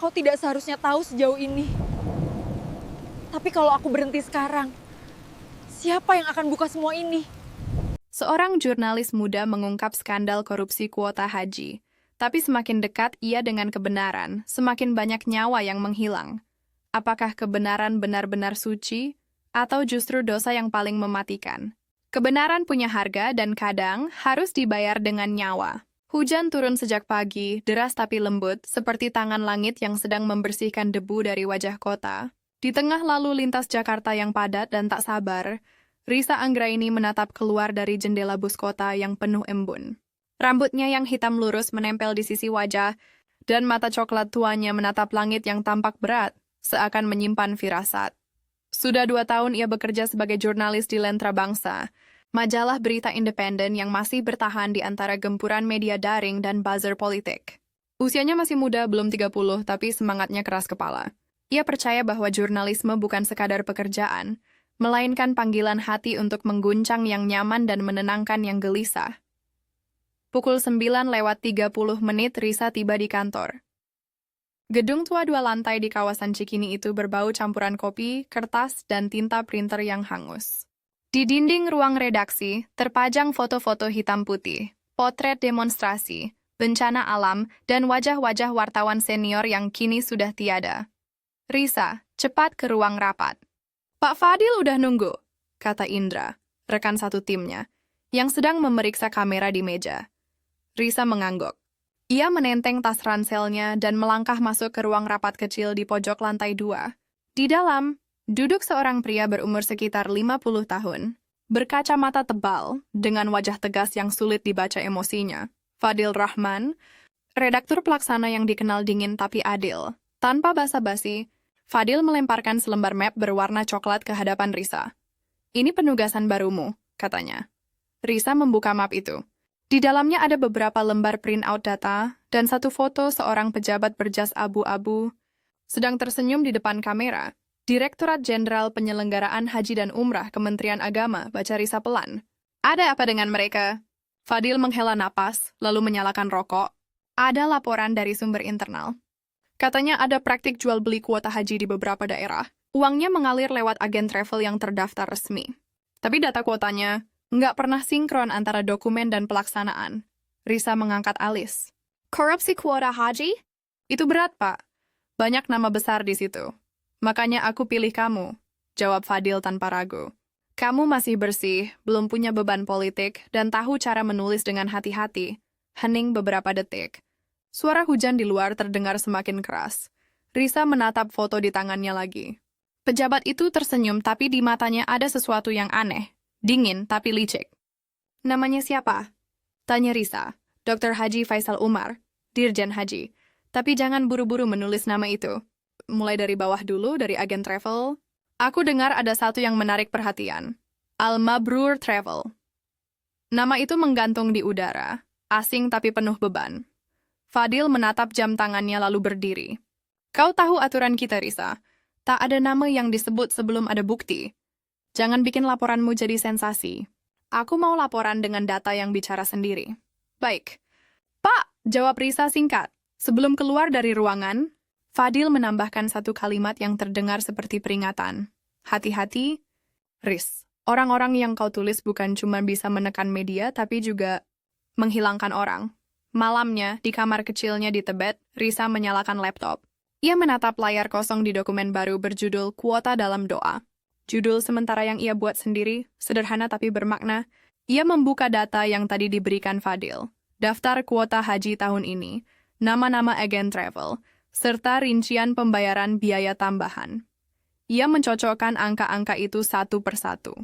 kau tidak seharusnya tahu sejauh ini. Tapi kalau aku berhenti sekarang, siapa yang akan buka semua ini? Seorang jurnalis muda mengungkap skandal korupsi kuota haji. Tapi semakin dekat ia dengan kebenaran, semakin banyak nyawa yang menghilang. Apakah kebenaran benar-benar suci, atau justru dosa yang paling mematikan? Kebenaran punya harga dan kadang harus dibayar dengan nyawa. Hujan turun sejak pagi, deras tapi lembut, seperti tangan langit yang sedang membersihkan debu dari wajah kota. Di tengah lalu lintas Jakarta yang padat dan tak sabar, Risa Anggraini menatap keluar dari jendela bus kota yang penuh embun. Rambutnya yang hitam lurus menempel di sisi wajah, dan mata coklat tuanya menatap langit yang tampak berat, seakan menyimpan firasat. Sudah 2 tahun ia bekerja sebagai jurnalis di Lentra Bangsa, majalah berita independen yang masih bertahan di antara gempuran media daring dan buzzer politik. Usianya masih muda, belum 30, tapi semangatnya keras kepala. Ia percaya bahwa jurnalisme bukan sekadar pekerjaan, melainkan panggilan hati untuk mengguncang yang nyaman dan menenangkan yang gelisah. Pukul 9:30 Risa tiba di kantor. Gedung tua 2 lantai di kawasan Cikini itu berbau campuran kopi, kertas, dan tinta printer yang hangus. Di dinding ruang redaksi, terpajang foto-foto hitam putih, potret demonstrasi, bencana alam, dan wajah-wajah wartawan senior yang kini sudah tiada. Risa, cepat ke ruang rapat. Pak Fadil udah nunggu, kata Indra, rekan satu timnya, yang sedang memeriksa kamera di meja. Risa mengangguk. Ia menenteng tas ranselnya dan melangkah masuk ke ruang rapat kecil di pojok lantai 2. Di dalam, duduk seorang pria berumur sekitar 50 tahun, berkacamata tebal, dengan wajah tegas yang sulit dibaca emosinya. Fadil Rahman, redaktur pelaksana yang dikenal dingin tapi adil. Tanpa basa-basi, Fadil melemparkan selembar map berwarna coklat ke hadapan Risa. Ini penugasan barumu, katanya. Risa membuka map itu. Di dalamnya ada beberapa lembar print-out data dan satu foto seorang pejabat berjas abu-abu sedang tersenyum di depan kamera. Direktorat Jenderal Penyelenggaraan Haji dan Umrah Kementerian Agama, baca Risa pelan. Ada apa dengan mereka? Fadil menghela napas, lalu menyalakan rokok. Ada laporan dari sumber internal. Katanya ada praktik jual beli kuota haji di beberapa daerah. Uangnya mengalir lewat agen travel yang terdaftar resmi. Tapi data kuotanya nggak pernah sinkron antara dokumen dan pelaksanaan. Risa mengangkat alis. Korupsi kuota haji? Itu berat, Pak. Banyak nama besar di situ. Makanya aku pilih kamu, jawab Fadil tanpa ragu. Kamu masih bersih, belum punya beban politik, dan tahu cara menulis dengan hati-hati. Hening beberapa detik. Suara hujan di luar terdengar semakin keras. Risa menatap foto di tangannya lagi. Pejabat itu tersenyum tapi di matanya ada sesuatu yang aneh. Dingin tapi licik. Namanya siapa? Tanya Risa. Dr. Haji Faisal Umar, Dirjen Haji. Tapi jangan buru-buru menulis nama itu. Mulai dari bawah dulu, dari agen travel. Aku dengar ada satu yang menarik perhatian. Al-Mabrur Travel. Nama itu menggantung di udara. Asing tapi penuh beban. Fadil menatap jam tangannya lalu berdiri. Kau tahu aturan kita, Risa. Tak ada nama yang disebut sebelum ada bukti. Jangan bikin laporanmu jadi sensasi. Aku mau laporan dengan data yang bicara sendiri. Baik. Pak, jawab Risa singkat. Sebelum keluar dari ruangan, Fadil menambahkan satu kalimat yang terdengar seperti peringatan. Hati-hati, Riz. Orang-orang yang kau tulis bukan cuma bisa menekan media, tapi juga menghilangkan orang. Malamnya, di kamar kecilnya di Tibet, Risa menyalakan laptop. Ia menatap layar kosong di dokumen baru berjudul Kuota Dalam Doa. Judul sementara yang ia buat sendiri, sederhana tapi bermakna. Ia membuka data yang tadi diberikan Fadil. Daftar kuota haji tahun ini, nama-nama agen travel, serta rincian pembayaran biaya tambahan. Ia mencocokkan angka-angka itu satu persatu.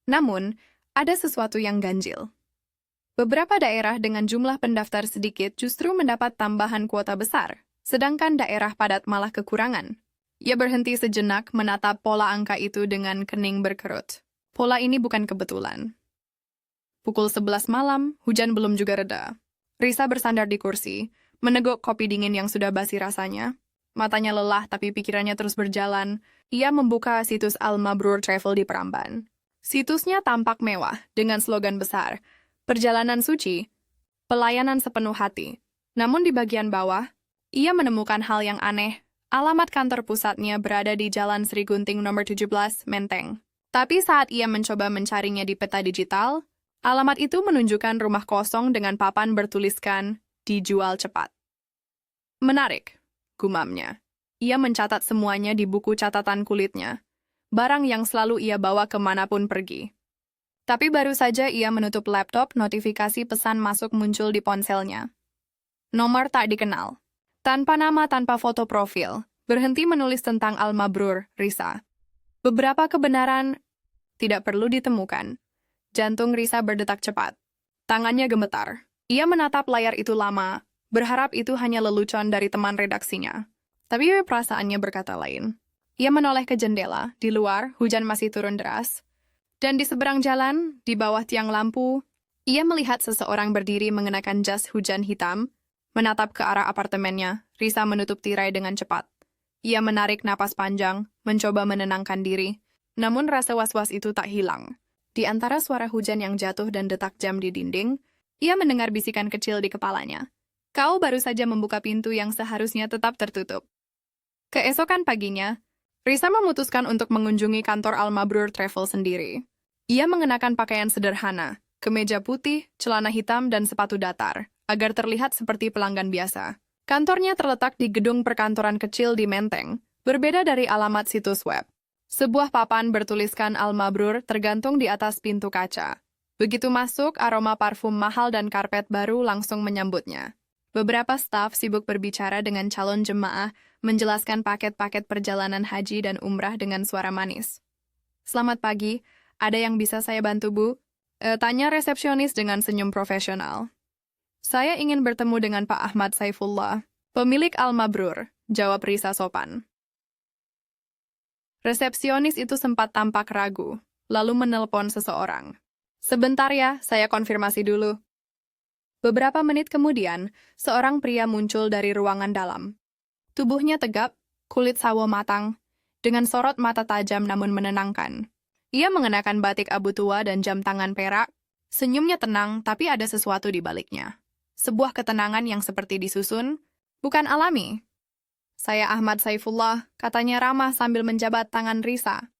Namun, ada sesuatu yang ganjil. Beberapa daerah dengan jumlah pendaftar sedikit justru mendapat tambahan kuota besar, sedangkan daerah padat malah kekurangan. Ia berhenti sejenak menatap pola angka itu dengan kening berkerut. Pola ini bukan kebetulan. Pukul 11 malam, hujan belum juga reda. Risa bersandar di kursi, meneguk kopi dingin yang sudah basi rasanya. Matanya lelah tapi pikirannya terus berjalan. Ia membuka situs Al-Mabrur Travel di Pramban. Situsnya tampak mewah dengan slogan besar, Perjalanan Suci, Pelayanan Sepenuh Hati. Namun di bagian bawah, Ia menemukan hal yang aneh. Alamat kantor pusatnya berada di Jalan Sri Gunting nomor 17, Menteng. Tapi saat ia mencoba mencarinya di peta digital, alamat itu menunjukkan rumah kosong dengan papan bertuliskan, dijual cepat. Menarik, gumamnya. Ia mencatat semuanya di buku catatan kulitnya, barang yang selalu ia bawa kemanapun pergi. Tapi baru saja ia menutup laptop, notifikasi pesan masuk muncul di ponselnya. Nomor tak dikenal. Tanpa nama, tanpa foto profil, berhenti menulis tentang Al-Mabrur, Risa. Beberapa kebenaran tidak perlu ditemukan. Jantung Risa berdetak cepat. Tangannya gemetar. Ia menatap layar itu lama, berharap itu hanya lelucon dari teman redaksinya. Tapi perasaannya berkata lain. Ia menoleh ke jendela, di luar hujan masih turun deras. Dan di seberang jalan, di bawah tiang lampu, ia melihat seseorang berdiri mengenakan jas hujan hitam, menatap ke arah apartemennya. Risa menutup tirai dengan cepat. Ia menarik napas panjang, mencoba menenangkan diri. Namun rasa was-was itu tak hilang. Di antara suara hujan yang jatuh dan detak jam di dinding, ia mendengar bisikan kecil di kepalanya. Kau baru saja membuka pintu yang seharusnya tetap tertutup. Keesokan paginya, Risa memutuskan untuk mengunjungi kantor Al-Mabrur Travel sendiri. Ia mengenakan pakaian sederhana, kemeja putih, celana hitam, dan sepatu datar, agar terlihat seperti pelanggan biasa. Kantornya terletak di gedung perkantoran kecil di Menteng, berbeda dari alamat situs web. Sebuah papan bertuliskan Al-Mabrur tergantung di atas pintu kaca. Begitu masuk, aroma parfum mahal dan karpet baru langsung menyambutnya. Beberapa staf sibuk berbicara dengan calon jemaah, menjelaskan paket-paket perjalanan haji dan umrah dengan suara manis. Selamat pagi, ada yang bisa saya bantu, Bu? Tanya resepsionis dengan senyum profesional. Saya ingin bertemu dengan Pak Ahmad Saifullah, pemilik Al-Mabrur, jawab Risa sopan. Resepsionis itu sempat tampak ragu, lalu menelpon seseorang. Sebentar ya, saya konfirmasi dulu. Beberapa menit kemudian, seorang pria muncul dari ruangan dalam. Tubuhnya tegap, kulit sawo matang, dengan sorot mata tajam namun menenangkan. Ia mengenakan batik abu tua dan jam tangan perak. Senyumnya tenang, tapi ada sesuatu di baliknya. Sebuah ketenangan yang seperti disusun, bukan alami. Saya Ahmad Saifullah, katanya ramah sambil menjabat tangan Risa.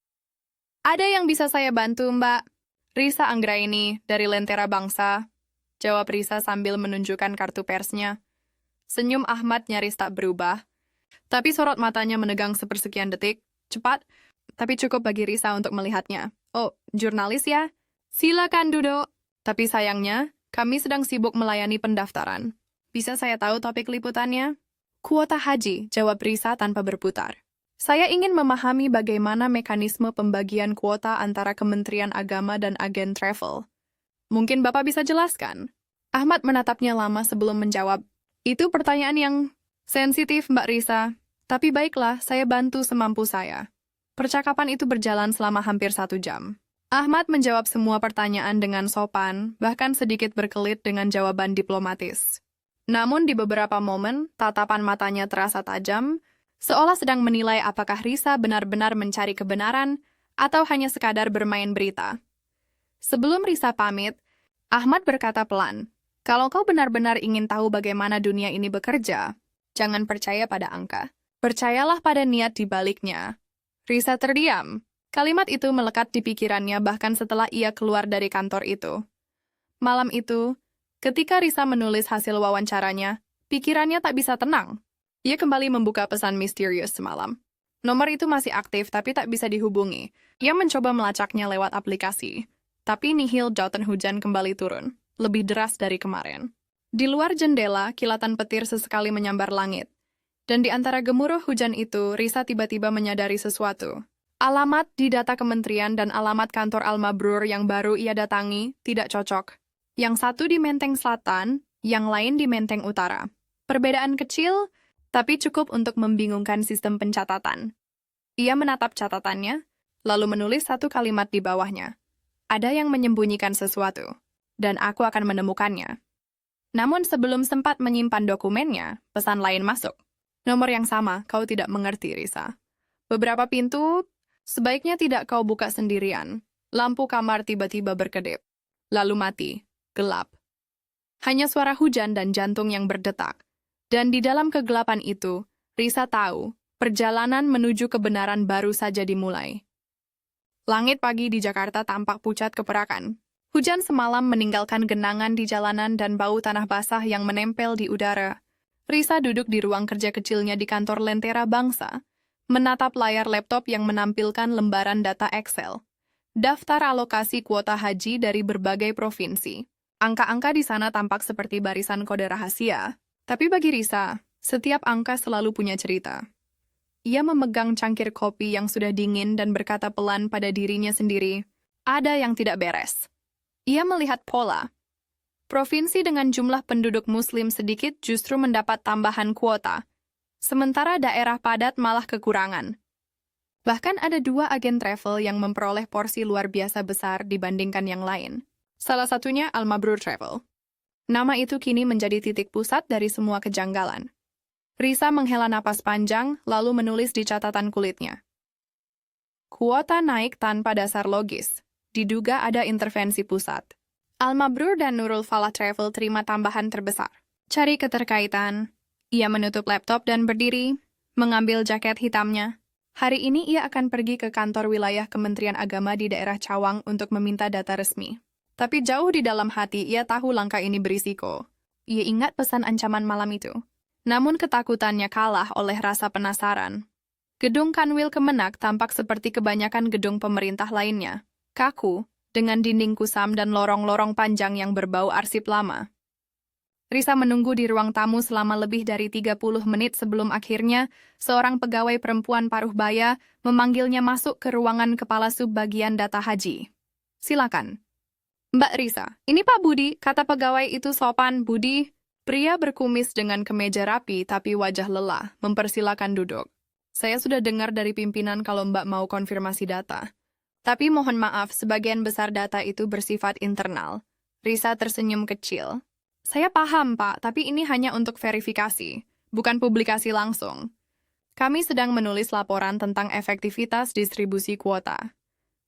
Ada yang bisa saya bantu, Mbak? Risa Anggraini, dari Lentera Bangsa, jawab Risa sambil menunjukkan kartu persnya. Senyum Ahmad nyaris tak berubah, tapi sorot matanya menegang sepersekian detik, cepat, tapi cukup bagi Risa untuk melihatnya. Oh, jurnalis ya? Silakan duduk. Tapi sayangnya, kami sedang sibuk melayani pendaftaran. Bisa saya tahu topik liputannya? Kuota haji, jawab Risa tanpa berputar. Saya ingin memahami bagaimana mekanisme pembagian kuota antara Kementerian Agama dan agen travel. Mungkin Bapak bisa jelaskan? Ahmad menatapnya lama sebelum menjawab. Itu pertanyaan yang sensitif, Mbak Risa. Tapi baiklah, saya bantu semampu saya. Percakapan itu berjalan selama hampir 1 jam. Ahmad menjawab semua pertanyaan dengan sopan, bahkan sedikit berkelit dengan jawaban diplomatis. Namun di beberapa momen, tatapan matanya terasa tajam, seolah sedang menilai apakah Risa benar-benar mencari kebenaran atau hanya sekadar bermain berita. Sebelum Risa pamit, Ahmad berkata pelan, "Kalau kau benar-benar ingin tahu bagaimana dunia ini bekerja, jangan percaya pada angka. Percayalah pada niat di baliknya." Risa terdiam. Kalimat itu melekat di pikirannya bahkan setelah ia keluar dari kantor itu. Malam itu, ketika Risa menulis hasil wawancaranya, pikirannya tak bisa tenang. Ia kembali membuka pesan misterius semalam. Nomor itu masih aktif tapi tak bisa dihubungi. Ia mencoba melacaknya lewat aplikasi. Tapi nihil jautan hujan kembali turun, lebih deras dari kemarin. Di luar jendela, kilatan petir sesekali menyambar langit. Dan di antara gemuruh hujan itu, Risa tiba-tiba menyadari sesuatu. Alamat di data kementerian dan alamat kantor Al-Mabrur yang baru ia datangi tidak cocok. Yang satu di Menteng Selatan, yang lain di Menteng Utara. Perbedaan kecil, tapi cukup untuk membingungkan sistem pencatatan. Ia menatap catatannya, lalu menulis satu kalimat di bawahnya. Ada yang menyembunyikan sesuatu, dan aku akan menemukannya. Namun sebelum sempat menyimpan dokumennya, pesan lain masuk. Nomor yang sama, kau tidak mengerti, Risa. Beberapa pintu, sebaiknya tidak kau buka sendirian. Lampu kamar tiba-tiba berkedip. Lalu mati, gelap. Hanya suara hujan dan jantung yang berdetak. Dan di dalam kegelapan itu, Risa tahu perjalanan menuju kebenaran baru saja dimulai. Langit pagi di Jakarta tampak pucat keperakan. Hujan semalam meninggalkan genangan di jalanan dan bau tanah basah yang menempel di udara. Risa duduk di ruang kerja kecilnya di kantor Lentera Bangsa, menatap layar laptop yang menampilkan lembaran data Excel. Daftar alokasi kuota haji dari berbagai provinsi. Angka-angka di sana tampak seperti barisan kode rahasia. Tapi bagi Risa, setiap angka selalu punya cerita. Ia memegang cangkir kopi yang sudah dingin dan berkata pelan pada dirinya sendiri, ada yang tidak beres. Ia melihat pola. Provinsi dengan jumlah penduduk muslim sedikit justru mendapat tambahan kuota, sementara daerah padat malah kekurangan. Bahkan ada 2 agen travel yang memperoleh porsi luar biasa besar dibandingkan yang lain. Salah satunya Al-Mabrur Travel. Nama itu kini menjadi titik pusat dari semua kejanggalan. Risa menghela napas panjang, lalu menulis di catatan kulitnya. Kuota naik tanpa dasar logis. Diduga ada intervensi pusat. Al-Mabrur dan Nurul Falah Travel terima tambahan terbesar. Cari keterkaitan. Ia menutup laptop dan berdiri, mengambil jaket hitamnya. Hari ini ia akan pergi ke kantor wilayah Kementerian Agama di daerah Cawang untuk meminta data resmi. Tapi jauh di dalam hati ia tahu langkah ini berisiko. Ia ingat pesan ancaman malam itu. Namun ketakutannya kalah oleh rasa penasaran. Gedung Kanwil Kemenak tampak seperti kebanyakan gedung pemerintah lainnya. Kaku, dengan dinding kusam dan lorong-lorong panjang yang berbau arsip lama. Risa menunggu di ruang tamu selama lebih dari 30 menit sebelum akhirnya seorang pegawai perempuan paruh baya memanggilnya masuk ke ruangan kepala subbagian data haji. Silakan. Mbak Risa, ini Pak Budi, kata pegawai itu sopan. Budi, pria berkumis dengan kemeja rapi tapi wajah lelah, mempersilakan duduk. Saya sudah dengar dari pimpinan kalau Mbak mau konfirmasi data. Tapi mohon maaf, sebagian besar data itu bersifat internal. Risa tersenyum kecil. Saya paham, Pak, tapi ini hanya untuk verifikasi, bukan publikasi langsung. Kami sedang menulis laporan tentang efektivitas distribusi kuota.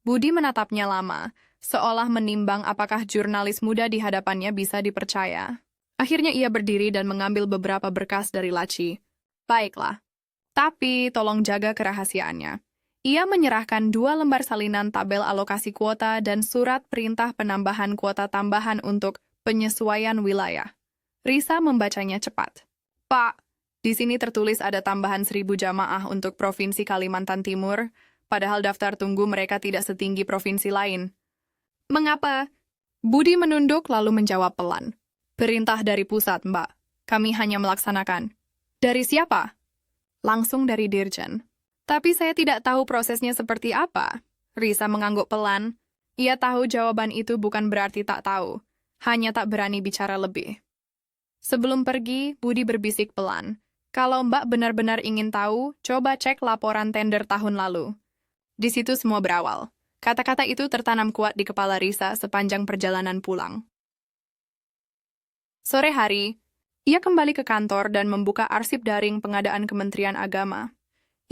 Budi menatapnya lama, seolah menimbang apakah jurnalis muda di hadapannya bisa dipercaya. Akhirnya ia berdiri dan mengambil beberapa berkas dari laci. Baiklah. Tapi tolong jaga kerahasiaannya. Ia menyerahkan 2 lembar salinan tabel alokasi kuota dan surat perintah penambahan kuota tambahan untuk penyesuaian wilayah. Risa membacanya cepat. Pak, di sini tertulis ada tambahan 1.000 jamaah untuk Provinsi Kalimantan Timur, padahal daftar tunggu mereka tidak setinggi provinsi lain. Mengapa? Budi menunduk lalu menjawab pelan. Perintah dari pusat, Mbak. Kami hanya melaksanakan. Dari siapa? Langsung dari Dirjen. Tapi saya tidak tahu prosesnya seperti apa. Risa mengangguk pelan. Ia tahu jawaban itu bukan berarti tak tahu. Hanya tak berani bicara lebih. Sebelum pergi, Budi berbisik pelan. Kalau Mbak benar-benar ingin tahu, coba cek laporan tender tahun lalu. Di situ semua berawal. Kata-kata itu tertanam kuat di kepala Risa sepanjang perjalanan pulang. Sore hari, ia kembali ke kantor dan membuka arsip daring pengadaan Kementerian Agama.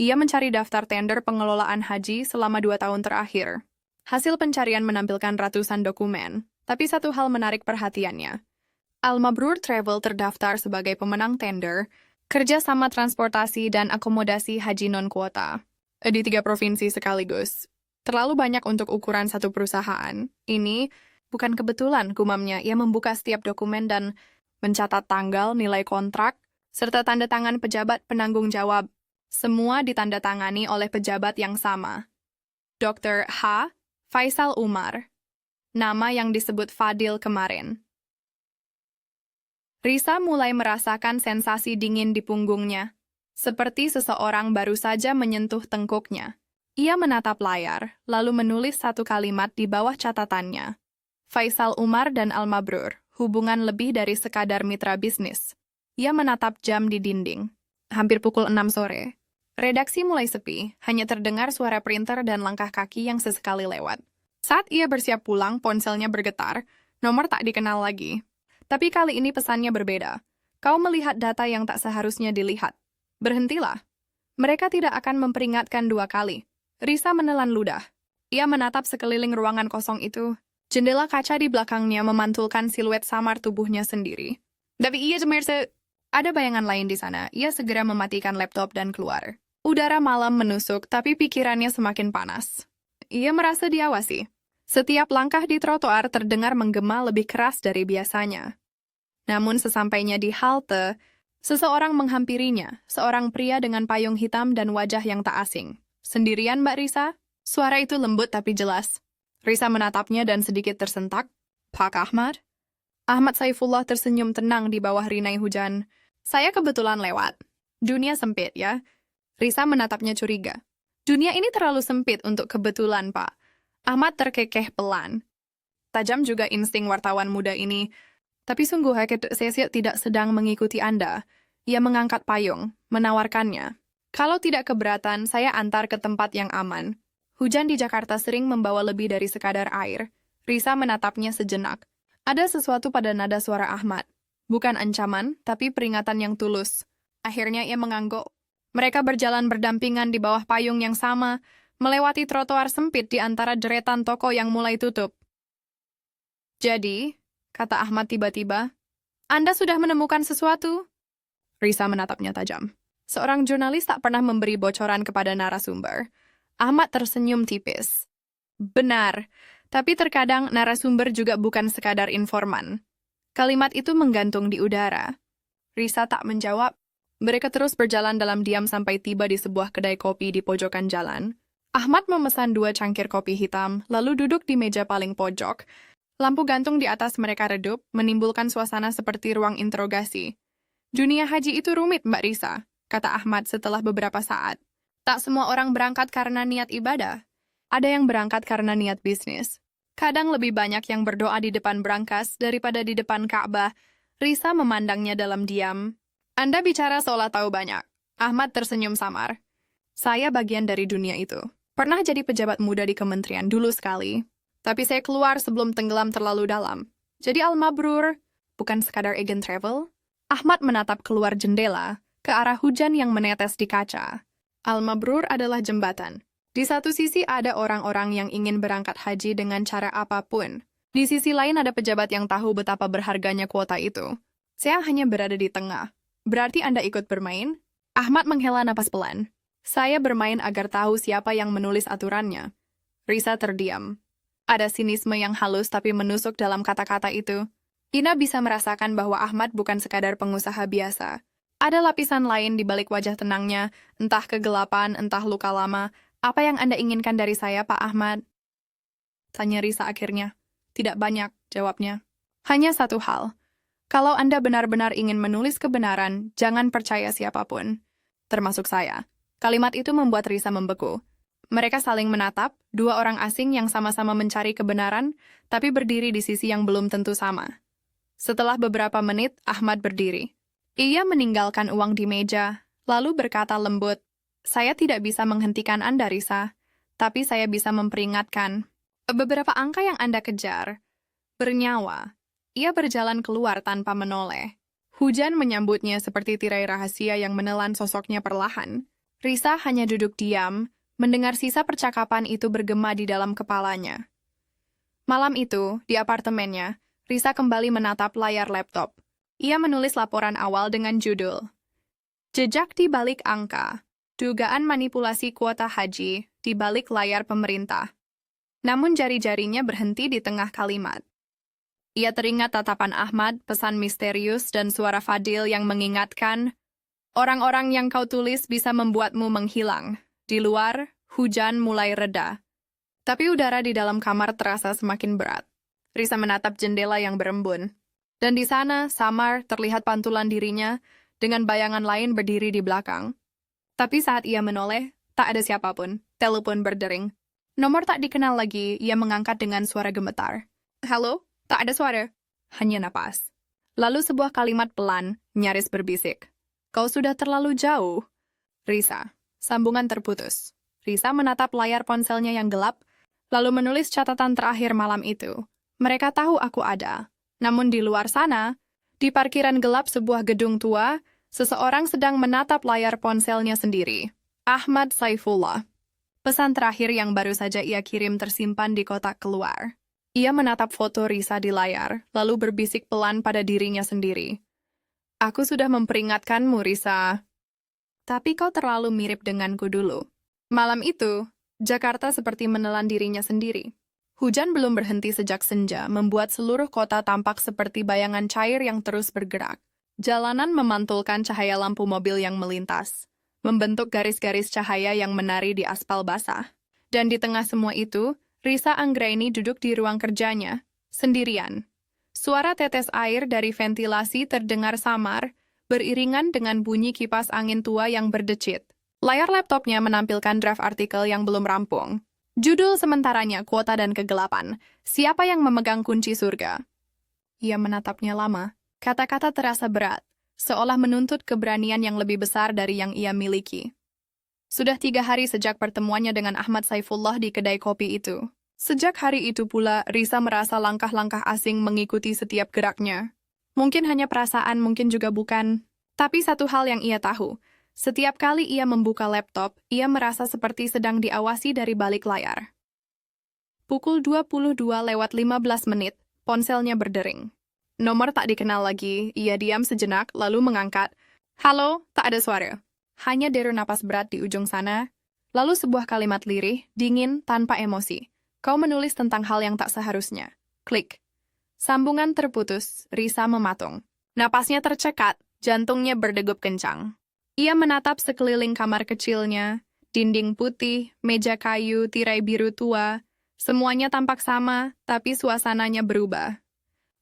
Ia mencari daftar tender pengelolaan haji selama 2 tahun terakhir. Hasil pencarian menampilkan ratusan dokumen, tapi satu hal menarik perhatiannya. Al-Mabrur Travel terdaftar sebagai pemenang tender, kerjasama transportasi dan akomodasi haji non-kuota. Di 3 provinsi sekaligus. Terlalu banyak untuk ukuran satu perusahaan. Ini bukan kebetulan, gumamnya. Ia membuka setiap dokumen dan mencatat tanggal, nilai kontrak, serta tanda tangan pejabat penanggung jawab. Semua ditandatangani oleh pejabat yang sama. Dr. H. Faisal Umar. Nama yang disebut Fadil kemarin. Risa mulai merasakan sensasi dingin di punggungnya. Seperti seseorang baru saja menyentuh tengkuknya. Ia menatap layar, lalu menulis satu kalimat di bawah catatannya. Faisal Umar dan Al-Mabrur, hubungan lebih dari sekadar mitra bisnis. Ia menatap jam di dinding. Hampir pukul 6 sore. Redaksi mulai sepi, hanya terdengar suara printer dan langkah kaki yang sesekali lewat. Saat ia bersiap pulang, ponselnya bergetar, nomor tak dikenal lagi. Tapi kali ini pesannya berbeda. Kau melihat data yang tak seharusnya dilihat. Berhentilah. Mereka tidak akan memperingatkan 2 kali. Risa menelan ludah. Ia menatap sekeliling ruangan kosong itu. Jendela kaca di belakangnya memantulkan siluet samar tubuhnya sendiri. Tapi ia cemerse. Ada bayangan lain di sana. Ia segera mematikan laptop dan keluar. Udara malam menusuk, tapi pikirannya semakin panas. Ia merasa diawasi. Setiap langkah di trotoar terdengar menggema lebih keras dari biasanya. Namun sesampainya di halte, seseorang menghampirinya, seorang pria dengan payung hitam dan wajah yang tak asing. "Sendirian, Mbak Risa?" Suara itu lembut tapi jelas. Risa menatapnya dan sedikit tersentak. "Pak Ahmad?" Ahmad Saifullah tersenyum tenang di bawah rinai hujan. "Saya kebetulan lewat. Dunia sempit, ya?" Risa menatapnya curiga. "Dunia ini terlalu sempit untuk kebetulan, Pak." Ahmad terkekeh pelan. Tajam juga insting wartawan muda ini. "Tapi sungguh, saya tidak sedang mengikuti Anda." Ia mengangkat payung, menawarkannya. "Kalau tidak keberatan, saya antar ke tempat yang aman." Hujan di Jakarta sering membawa lebih dari sekadar air. Risa menatapnya sejenak. Ada sesuatu pada nada suara Ahmad. Bukan ancaman, tapi peringatan yang tulus. Akhirnya ia mengangguk. Mereka berjalan berdampingan di bawah payung yang sama, melewati trotoar sempit di antara deretan toko yang mulai tutup. "Jadi," kata Ahmad tiba-tiba, "Anda sudah menemukan sesuatu?" Risa menatapnya tajam. Seorang jurnalis tak pernah memberi bocoran kepada narasumber. Ahmad tersenyum tipis. "Benar, tapi terkadang narasumber juga bukan sekadar informan." Kalimat itu menggantung di udara. Risa tak menjawab. Mereka terus berjalan dalam diam sampai tiba di sebuah kedai kopi di pojokan jalan. Ahmad memesan 2 cangkir kopi hitam, lalu duduk di meja paling pojok. Lampu gantung di atas mereka redup, menimbulkan suasana seperti ruang interogasi. "Dunia haji itu rumit, Mbak Risa," kata Ahmad setelah beberapa saat. "Tak semua orang berangkat karena niat ibadah. Ada yang berangkat karena niat bisnis. Kadang lebih banyak yang berdoa di depan brankas daripada di depan Ka'bah." Risa memandangnya dalam diam. "Anda bicara seolah tahu banyak." Ahmad tersenyum samar. "Saya bagian dari dunia itu. Pernah jadi pejabat muda di kementerian dulu sekali. Tapi saya keluar sebelum tenggelam terlalu dalam. Jadi al-mabrur, bukan sekadar agen travel." Ahmad menatap keluar jendela, ke arah hujan yang menetes di kaca. Al-mabrur adalah jembatan. Di satu sisi ada orang-orang yang ingin berangkat haji dengan cara apapun. Di sisi lain ada pejabat yang tahu betapa berharganya kuota itu. Saya hanya berada di tengah. "Berarti Anda ikut bermain?" Ahmad menghela napas pelan. "Saya bermain agar tahu siapa yang menulis aturannya." Risa terdiam. Ada sinisme yang halus tapi menusuk dalam kata-kata itu. Ina bisa merasakan bahwa Ahmad bukan sekadar pengusaha biasa. Ada lapisan lain di balik wajah tenangnya, entah kegelapan, entah luka lama. "Apa yang Anda inginkan dari saya, Pak Ahmad?" tanya Risa akhirnya. "Tidak banyak," jawabnya. "Hanya satu hal. Kalau Anda benar-benar ingin menulis kebenaran, jangan percaya siapapun. Termasuk saya." Kalimat itu membuat Risa membeku. Mereka saling menatap, 2 orang asing yang sama-sama mencari kebenaran, tapi berdiri di sisi yang belum tentu sama. Setelah beberapa menit, Ahmad berdiri. Ia meninggalkan uang di meja, lalu berkata lembut, "Saya tidak bisa menghentikan Anda, Risa, tapi saya bisa memperingatkan. Beberapa angka yang Anda kejar bernyawa." Ia berjalan keluar tanpa menoleh. Hujan menyambutnya seperti tirai rahasia yang menelan sosoknya perlahan. Risa hanya duduk diam, mendengar sisa percakapan itu bergema di dalam kepalanya. Malam itu, di apartemennya, Risa kembali menatap layar laptop. Ia menulis laporan awal dengan judul "Jejak di balik angka, dugaan manipulasi kuota haji di balik layar pemerintah." Namun jari-jarinya berhenti di tengah kalimat. Ia teringat tatapan Ahmad, pesan misterius, dan suara Fadil yang mengingatkan, "Orang-orang yang kau tulis bisa membuatmu menghilang." Di luar, hujan mulai reda. Tapi udara di dalam kamar terasa semakin berat. Risa menatap jendela yang berembun. Dan di sana, samar terlihat pantulan dirinya dengan bayangan lain berdiri di belakang. Tapi saat ia menoleh, tak ada siapapun. Telepon berdering. Nomor tak dikenal lagi, ia mengangkat dengan suara gemetar. "Halo?" Tak ada suara. Hanya napas. Lalu sebuah kalimat pelan, nyaris berbisik. "Kau sudah terlalu jauh." "Risa." Sambungan terputus. Risa menatap layar ponselnya yang gelap, lalu menulis catatan terakhir malam itu. "Mereka tahu aku ada. Namun di luar sana, di parkiran gelap sebuah gedung tua, seseorang sedang menatap layar ponselnya sendiri. Ahmad Saifullah." Pesan terakhir yang baru saja ia kirim tersimpan di kotak keluar. Ia menatap foto Risa di layar, lalu berbisik pelan pada dirinya sendiri. Aku sudah memperingatkanmu, Risa. Tapi kau terlalu mirip denganku dulu. Malam itu, Jakarta seperti menelan dirinya sendiri. Hujan belum berhenti sejak senja, membuat seluruh kota tampak seperti bayangan cair yang terus bergerak. Jalanan memantulkan cahaya lampu mobil yang melintas, membentuk garis-garis cahaya yang menari di aspal basah. Dan di tengah semua itu, Risa Anggraini duduk di ruang kerjanya, sendirian. Suara tetes air dari ventilasi terdengar samar, beriringan dengan bunyi kipas angin tua yang berdecit. Layar laptopnya menampilkan draft artikel yang belum rampung. Judul sementaranya Kuota dan Kegelapan. Siapa yang memegang kunci surga? Ia menatapnya lama. Kata-kata terasa berat, seolah menuntut keberanian yang lebih besar dari yang ia miliki. Sudah 3 hari sejak pertemuannya dengan Ahmad Saifullah di kedai kopi itu. Sejak hari itu pula, Risa merasa langkah-langkah asing mengikuti setiap geraknya. Mungkin hanya perasaan, mungkin juga bukan. Tapi satu hal yang ia tahu, setiap kali ia membuka laptop, ia merasa seperti sedang diawasi dari balik layar. Pukul 22:15, ponselnya berdering. Nomor tak dikenal lagi, ia diam sejenak lalu mengangkat. Halo, tak ada suara. Hanya deru napas berat di ujung sana. Lalu sebuah kalimat lirih, dingin, tanpa emosi. Kau menulis tentang hal yang tak seharusnya. Klik. Sambungan terputus, Risa mematung. Napasnya tercekat, jantungnya berdegup kencang. Ia menatap sekeliling kamar kecilnya, dinding putih, meja kayu, tirai biru tua. Semuanya tampak sama, tapi suasananya berubah.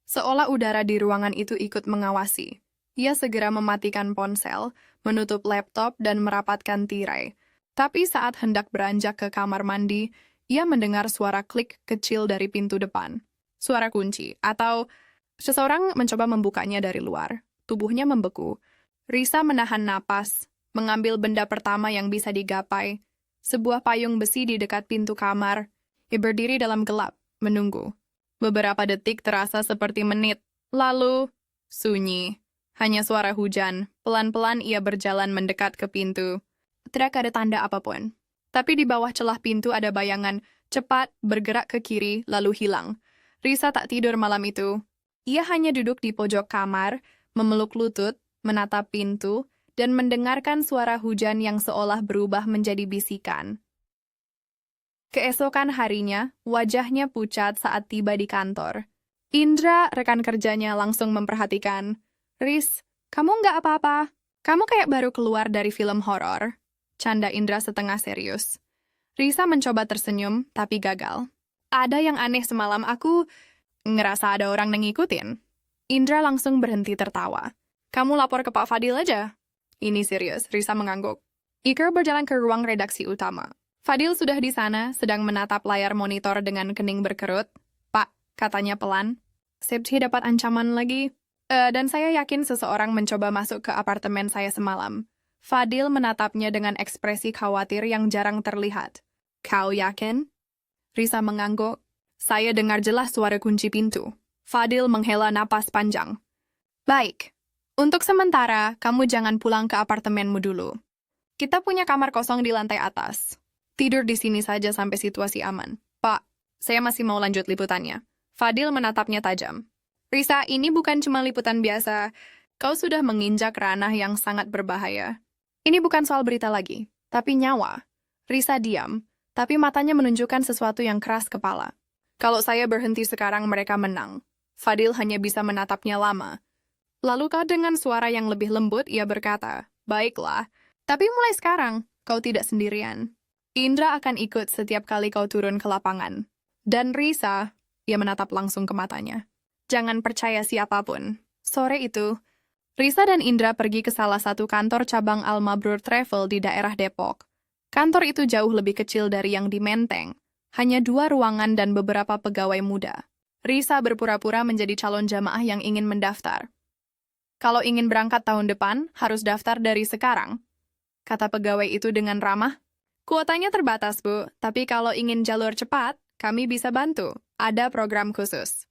Seolah udara di ruangan itu ikut mengawasi. Ia segera mematikan ponsel, menutup laptop, dan merapatkan tirai. Tapi saat hendak beranjak ke kamar mandi, ia mendengar suara klik kecil dari pintu depan. Suara kunci, atau seseorang mencoba membukanya dari luar. Tubuhnya membeku. Risa menahan napas, mengambil benda pertama yang bisa digapai. Sebuah payung besi di dekat pintu kamar. Ia berdiri dalam gelap, menunggu. Beberapa detik terasa seperti menit. Lalu, sunyi. Hanya suara hujan. Pelan-pelan ia berjalan mendekat ke pintu. Tidak ada tanda apapun. Tapi di bawah celah pintu ada bayangan, cepat bergerak ke kiri, lalu hilang. Risa tak tidur malam itu. Ia hanya duduk di pojok kamar, memeluk lutut, menatap pintu, dan mendengarkan suara hujan yang seolah berubah menjadi bisikan. Keesokan harinya, wajahnya pucat saat tiba di kantor. Indra, rekan kerjanya, langsung memperhatikan. Riz, kamu nggak apa-apa? Kamu kayak baru keluar dari film horor. Canda Indra setengah serius. Risa mencoba tersenyum, tapi gagal. Ada yang aneh semalam, aku ngerasa ada orang ngikutin. Indra langsung berhenti tertawa. Kamu lapor ke Pak Fadil aja. Ini serius, Risa mengangguk. Iker berjalan ke ruang redaksi utama. Fadil sudah di sana, sedang menatap layar monitor dengan kening berkerut. Pak, katanya pelan. Septi dapat ancaman lagi. Dan saya yakin seseorang mencoba masuk ke apartemen saya semalam. Fadil menatapnya dengan ekspresi khawatir yang jarang terlihat. Kau yakin? Risa mengangguk. Saya dengar jelas suara kunci pintu. Fadil menghela napas panjang. Baik. Untuk sementara, kamu jangan pulang ke apartemenmu dulu. Kita punya kamar kosong di lantai atas. Tidur di sini saja sampai situasi aman. Pak, saya masih mau lanjut liputannya. Fadil menatapnya tajam. Risa, ini bukan cuma liputan biasa. Kau sudah menginjak ranah yang sangat berbahaya. Ini bukan soal berita lagi, tapi nyawa. Risa diam, tapi matanya menunjukkan sesuatu yang keras kepala. Kalau saya berhenti sekarang, mereka menang. Fadil hanya bisa menatapnya lama. Lalu dengan suara yang lebih lembut, ia berkata, baiklah, tapi mulai sekarang, kau tidak sendirian. Indra akan ikut setiap kali kau turun ke lapangan. Dan Risa, ia menatap langsung ke matanya. Jangan percaya siapapun. Sore itu, Risa dan Indra pergi ke salah satu kantor cabang Al-Mabrur Travel di daerah Depok. Kantor itu jauh lebih kecil dari yang di Menteng. Hanya 2 ruangan dan beberapa pegawai muda. Risa berpura-pura menjadi calon jamaah yang ingin mendaftar. Kalau ingin berangkat tahun depan, harus daftar dari sekarang. Kata pegawai itu dengan ramah. Kuotanya terbatas, Bu, tapi kalau ingin jalur cepat, kami bisa bantu. Ada program khusus.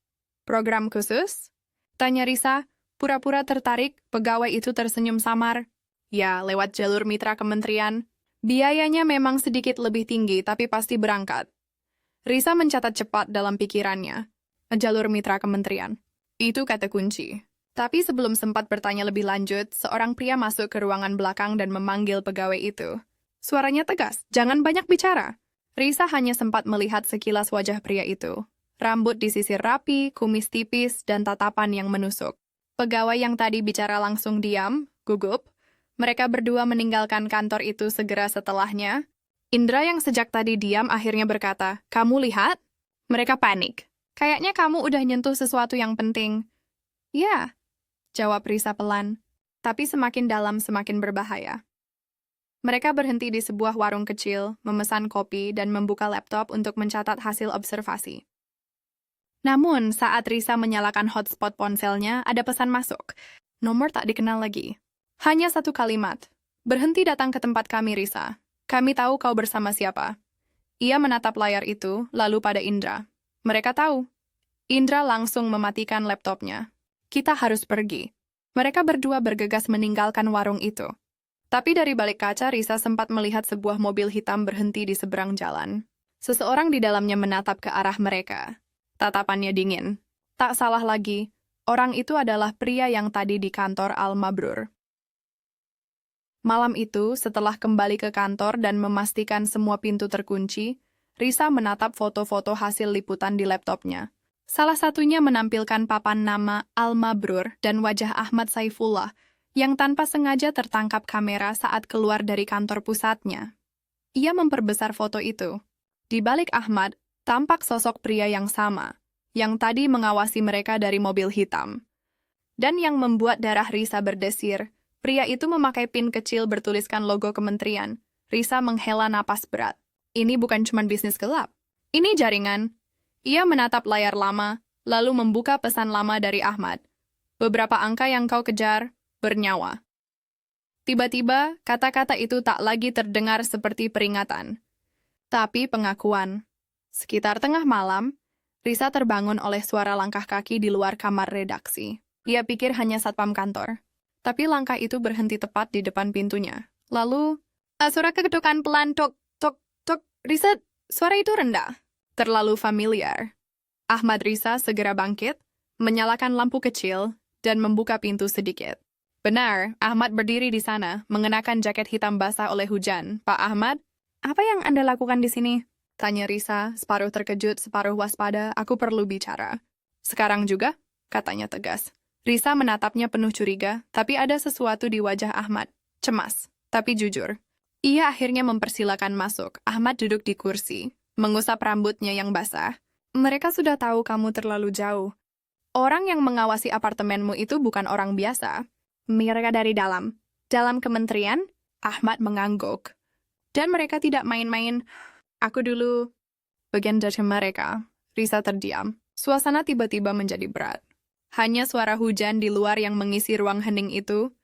Program khusus? Tanya Risa. Pura-pura tertarik, pegawai itu tersenyum samar. Ya, lewat jalur mitra kementerian. Biayanya memang sedikit lebih tinggi, tapi pasti berangkat. Risa mencatat cepat dalam pikirannya. Jalur mitra kementerian. Itu kata kunci. Tapi sebelum sempat bertanya lebih lanjut, seorang pria masuk ke ruangan belakang dan memanggil pegawai itu. Suaranya tegas, jangan banyak bicara. Risa hanya sempat melihat sekilas wajah pria itu. Rambut disisir rapi, kumis tipis, dan tatapan yang menusuk. Pegawai yang tadi bicara langsung diam, gugup. Mereka berdua meninggalkan kantor itu segera setelahnya. Indra yang sejak tadi diam akhirnya berkata, "Kamu lihat?" Mereka panik. "Kayaknya kamu udah nyentuh sesuatu yang penting." "Ya," jawab Risa pelan. Tapi semakin dalam semakin berbahaya. Mereka berhenti di sebuah warung kecil, memesan kopi, dan membuka laptop untuk mencatat hasil observasi. Namun, saat Risa menyalakan hotspot ponselnya, ada pesan masuk. Nomor tak dikenal lagi. Hanya satu kalimat. "Berhenti datang ke tempat kami, Risa. Kami tahu kau bersama siapa." Ia menatap layar itu, lalu pada Indra. Mereka tahu. Indra langsung mematikan laptopnya. "Kita harus pergi." Mereka berdua bergegas meninggalkan warung itu. Tapi dari balik kaca, Risa sempat melihat sebuah mobil hitam berhenti di seberang jalan. Seseorang di dalamnya menatap ke arah mereka. Tatapannya dingin. Tak salah lagi, orang itu adalah pria yang tadi di kantor Al-Mabrur. Malam itu, setelah kembali ke kantor dan memastikan semua pintu terkunci, Risa menatap foto-foto hasil liputan di laptopnya. Salah satunya menampilkan papan nama Al-Mabrur dan wajah Ahmad Saifullah yang tanpa sengaja tertangkap kamera saat keluar dari kantor pusatnya. Ia memperbesar foto itu. Di balik Ahmad, tampak sosok pria yang sama, yang tadi mengawasi mereka dari mobil hitam. Dan yang membuat darah Risa berdesir, pria itu memakai pin kecil bertuliskan logo kementerian. Risa menghela napas berat. Ini bukan cuma bisnis gelap. Ini jaringan. Ia menatap layar lama, lalu membuka pesan lama dari Ahmad. "Beberapa angka yang kau kejar, bernyawa." Tiba-tiba, kata-kata itu tak lagi terdengar seperti peringatan, tapi pengakuan. Sekitar tengah malam, Risa terbangun oleh suara langkah kaki di luar kamar redaksi. Ia pikir hanya satpam kantor. Tapi langkah itu berhenti tepat di depan pintunya. Lalu, suara keketukan pelan tok, tok, tok. Risa, suara itu rendah. Terlalu familiar. Ahmad Risa segera bangkit, menyalakan lampu kecil, dan membuka pintu sedikit. Benar, Ahmad berdiri di sana, mengenakan jaket hitam basah oleh hujan. "Pak Ahmad, apa yang Anda lakukan di sini?" Tanya Risa, separuh terkejut, separuh waspada. "Aku perlu bicara." "Sekarang juga?" katanya tegas. Risa menatapnya penuh curiga, tapi ada sesuatu di wajah Ahmad. Cemas, tapi jujur. Ia akhirnya mempersilakan masuk. Ahmad duduk di kursi, mengusap rambutnya yang basah. "Mereka sudah tahu kamu terlalu jauh. Orang yang mengawasi apartemenmu itu bukan orang biasa. Mereka dari dalam. Dalam kementerian?" Ahmad mengangguk. "Dan mereka tidak main-main. Aku dulu bagian dari mereka." Risa terdiam. Suasana tiba-tiba menjadi berat. Hanya suara hujan di luar yang mengisi ruang hening itu.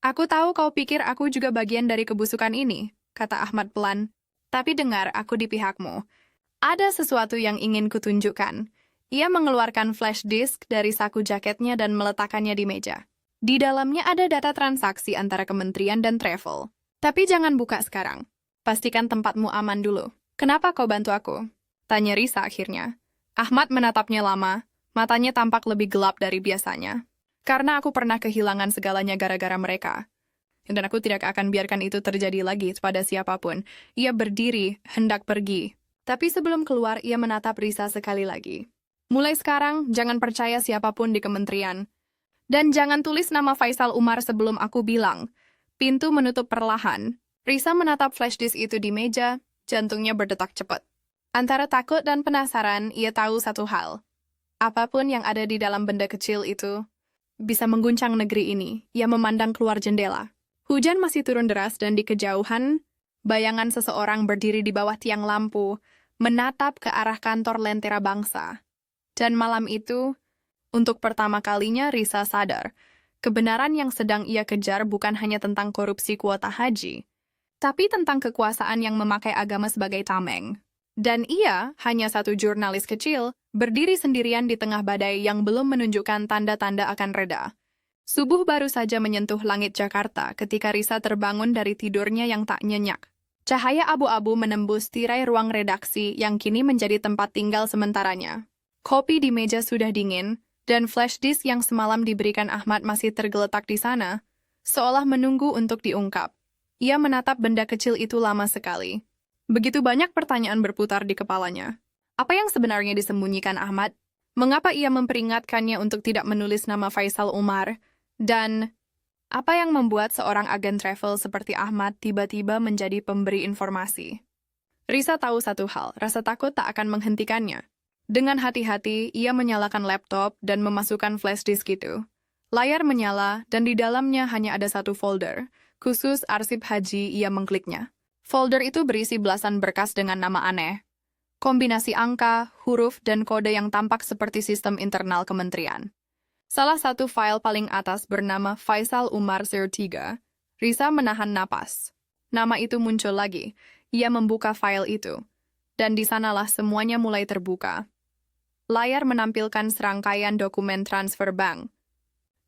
"Aku tahu kau pikir aku juga bagian dari kebusukan ini," kata Ahmad pelan. "Tapi dengar, aku di pihakmu. Ada sesuatu yang ingin kutunjukkan." Ia mengeluarkan flash disk dari saku jaketnya dan meletakkannya di meja. Di dalamnya ada data transaksi antara kementerian dan travel. "Tapi jangan buka sekarang. Pastikan tempatmu aman dulu." "Kenapa kau bantu aku?" tanya Risa akhirnya. Ahmad menatapnya lama, matanya tampak lebih gelap dari biasanya. "Karena aku pernah kehilangan segalanya gara-gara mereka. Dan aku tidak akan biarkan itu terjadi lagi pada siapapun." Ia berdiri, hendak pergi. Tapi sebelum keluar, ia menatap Risa sekali lagi. "Mulai sekarang, jangan percaya siapapun di kementerian. Dan jangan tulis nama Faisal Umar sebelum aku bilang." Pintu menutup perlahan. Risa menatap flash disk itu di meja, jantungnya berdetak cepat. Antara takut dan penasaran, ia tahu satu hal. Apapun yang ada di dalam benda kecil itu bisa mengguncang negeri ini. Ia memandang keluar jendela. Hujan masih turun deras dan di kejauhan, bayangan seseorang berdiri di bawah tiang lampu, menatap ke arah kantor Lentera Bangsa. Dan malam itu, untuk pertama kalinya Risa sadar, kebenaran yang sedang ia kejar bukan hanya tentang korupsi kuota haji, tapi tentang kekuasaan yang memakai agama sebagai tameng. Dan ia, hanya satu jurnalis kecil, berdiri sendirian di tengah badai yang belum menunjukkan tanda-tanda akan reda. Subuh baru saja menyentuh langit Jakarta ketika Risa terbangun dari tidurnya yang tak nyenyak. Cahaya abu-abu menembus tirai ruang redaksi yang kini menjadi tempat tinggal sementaranya. Kopi di meja sudah dingin, Dan flash disk yang semalam diberikan Ahmad masih tergeletak di sana, seolah menunggu untuk diungkap. Ia menatap benda kecil itu lama sekali. Begitu banyak pertanyaan berputar di kepalanya. Apa yang sebenarnya disembunyikan Ahmad? Mengapa ia memperingatkannya untuk tidak menulis nama Faisal Umar? Dan apa yang membuat seorang agen travel seperti Ahmad tiba-tiba menjadi pemberi informasi? Risa tahu satu hal, rasa takut tak akan menghentikannya. Dengan hati-hati, ia menyalakan laptop dan memasukkan flash disk itu. Layar menyala dan di dalamnya hanya ada satu folder. Khusus arsip haji, ia mengkliknya. Folder itu berisi belasan berkas dengan nama aneh. Kombinasi angka, huruf, dan kode yang tampak seperti sistem internal kementerian. Salah satu file paling atas bernama Faisal Umar 03. Risa menahan napas. Nama itu muncul lagi. Ia membuka file itu. Dan di sanalah semuanya mulai terbuka. Layar menampilkan serangkaian dokumen transfer bank.